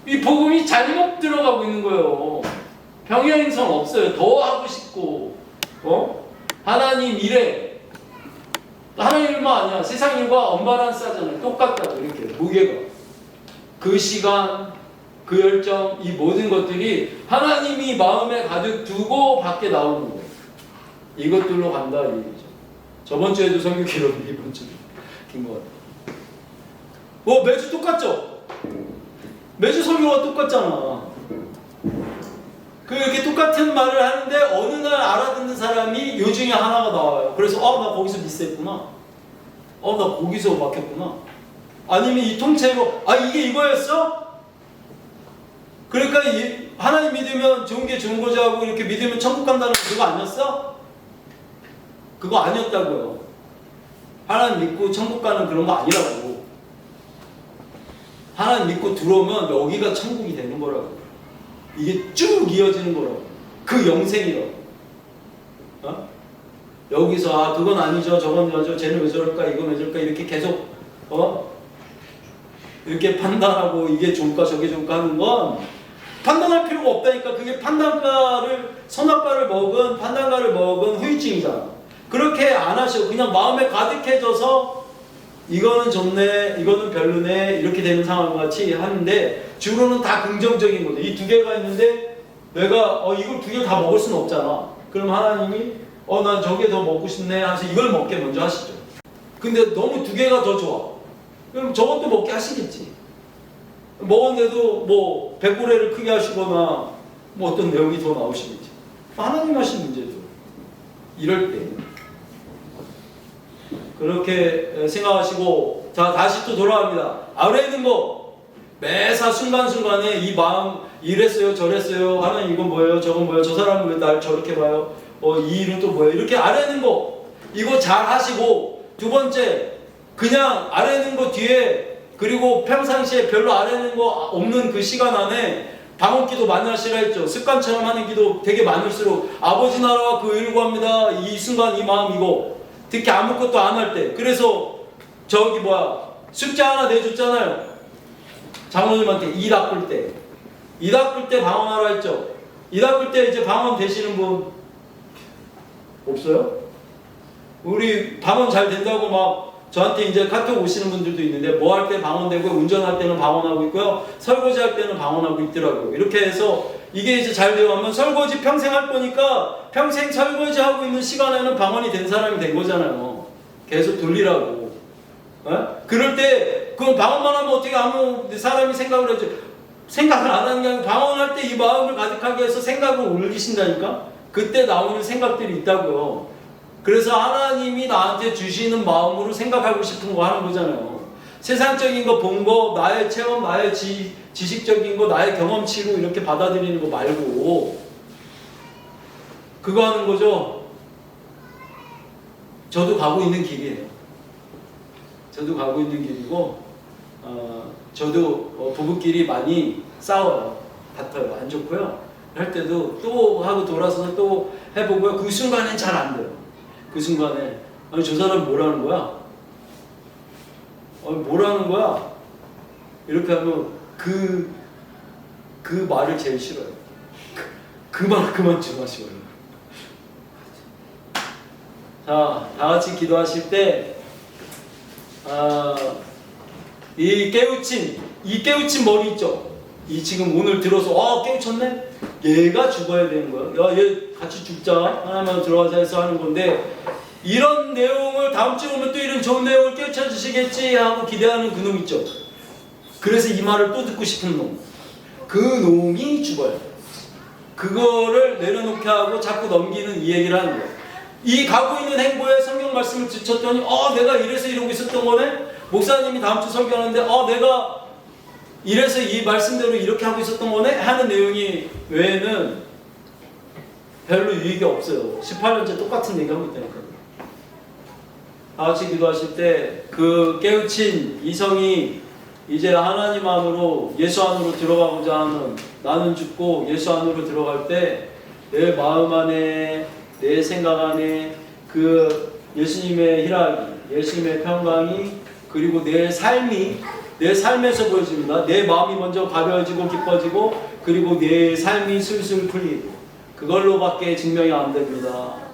이 복음이 잘못 들어가고 있는 거예요. 평행선 없어요. 더 하고 싶고 하나님 일에 하나님 일만 아니야. 세상 일과 언밸런스하잖아요. 똑같다고 이렇게 무게가. 그 시간 그 열정 이 모든 것들이 하나님이 마음에 가득 두고 밖에 나오는 거예요. 이것들로 간다 이 얘기죠. 저번 주에도 성경 기록이 이번 주도 긴 것 같아요. 매주 똑같죠? 매주 설교가 똑같잖아. 이렇게 똑같은 말을 하는데 어느 날 알아듣는 사람이 요 중에 하나가 나와요. 그래서 나 거기서 미스했구나. 나 거기서 막혔구나. 아니면 이 통째로 이게 이거였어? 그러니까 하나님 믿으면 좋은 게 좋은 거지 하고 이렇게 믿으면 천국 간다는 거 그거 아니었어? 그거 아니었다고요. 하나님 믿고 천국 가는 그런 거 아니라고. 하나님 믿고 들어오면 여기가 천국이 되는 거라고. 이게 쭉 이어지는 거라고. 그 영생이라고. 여기서 그건 아니죠. 저건 아니죠. 쟤는 왜 저럴까? 이건 왜 저럴까? 이렇게 계속 이렇게 판단하고 이게 좋을까 저게 좋을까 하는 건 판단할 필요가 없다니까. 그게 선악과를 먹은 판단가를 먹은 후유증이잖아. 그렇게 안 하시고 그냥 마음에 가득해져서 이거는 좋네, 이거는 별로네 이렇게 되는 상황같이 하는데 주로는 다 긍정적인 거죠. 이 두 개가 있는데 내가 이걸 두 개 다 먹을 수는 없잖아. 그럼 하나님이 난 저게 더 먹고 싶네 하면서 이걸 먹게 먼저 하시죠. 근데 너무 두 개가 더 좋아. 그럼 저것도 먹게 하시겠지. 먹었는데도 뭐 백고래를 크게 하시거나 뭐 어떤 내용이 더 나오시겠지. 하나님 하신 문제죠. 이럴 때 그렇게 생각하시고 자 다시 또 돌아갑니다. 아래에 있는 거 매사 순간순간에 이 마음 이랬어요 저랬어요 하나님 이건 뭐예요 저건 뭐예요 저 사람은 왜 날 저렇게 봐요 이 일은 또 뭐예요 이렇게 아래에 있는 거 이거 잘 하시고 두 번째 그냥 아래에 있는 거 뒤에 그리고 평상시에 별로 아래에 있는 거 없는 그 시간 안에 방언기도 많이 하시라 했죠. 습관처럼 하는 기도 되게 많을수록 아버지 나라와 그 의를 구합니다. 이 순간 이 마음 이거 특히 아무것도 안 할 때. 그래서 숙제 하나 내줬잖아요. 장로님한테 이 닦을 때. 이 닦을 때 방언하라 했죠. 이 닦을 때 이제 방언 되시는 분 없어요? 우리 방언 잘 된다고 막 저한테 이제 카톡 오시는 분들도 있는데 뭐 할 때 방언되고 운전할 때는 방언하고 있고요. 설거지 할 때는 방언하고 있더라고요. 이렇게 해서 이게 이제 잘 되면 설거지 평생 할 거니까 평생 설거지 하고 있는 시간에는 방언이 된 사람이 된 거잖아요. 계속 돌리라고. 그럴 때 그럼 방언만 하면 어떻게 아무 사람이 생각을 하죠. 생각을 안 하는 게 아니고 방언할 때 이 마음을 가득하게 해서 생각을 올리신다니까. 그때 나오는 생각들이 있다고요. 그래서 하나님이 나한테 주시는 마음으로 생각하고 싶은 거 하는 거잖아요. 세상적인 거 본 거, 나의 체험, 나의 지식적인 거, 나의 경험치로 이렇게 받아들이는 거 말고 그거 하는 거죠. 저도 가고 있는 길이에요. 저도 가고 있는 길이고 저도 부부끼리 많이 싸워요. 다퉈요. 안 좋고요. 할 때도 또 하고 돌아서서 또 해보고요. 그 순간엔 잘 안 돼요. 그 순간에 아니 저 사람 뭐라는 거야? 뭐라는 거야? 이렇게 하면 그 말을 제일 싫어요. 그 말 그만 좀 하시고요. 자, 다 같이 기도하실 때, 이 깨우친 머리 있죠? 이 지금 오늘 들어서, 깨우쳤네? 얘가 죽어야 되는 거야. 야, 얘 같이 죽자. 하나만 들어가자 해서 하는 건데, 이런 내용을 다음 주에 오면 또 이런 좋은 내용을 깨우쳐 주시겠지 하고 기대하는 그 놈 있죠? 그래서 이 말을 또 듣고 싶은 놈. 그 놈이 죽어요. 그거를 내려놓게 하고 자꾸 넘기는 이 얘기를 하는 거예요. 이 가고 있는 행보에 성경 말씀을 지쳤더니 내가 이래서 이러고 있었던 거네? 목사님이 다음 주 설교하는데 내가 이래서 이 말씀대로 이렇게 하고 있었던 거네? 하는 내용이 외에는 별로 유익이 없어요. 18년째 똑같은 얘기 하고 있다니까요. 다 같이 기도하실 때 그 깨우친 이성이 이제 하나님 안으로 예수 안으로 들어가고자 하는 나는 죽고 예수 안으로 들어갈 때 내 마음 안에 내 생각 안에 그 예수님의 희락이 예수님의 평강이 그리고 내 삶에서 보여집니다. 내 마음이 먼저 가벼워지고 기뻐지고 그리고 내 삶이 술술 풀리고 그걸로밖에 증명이 안 됩니다.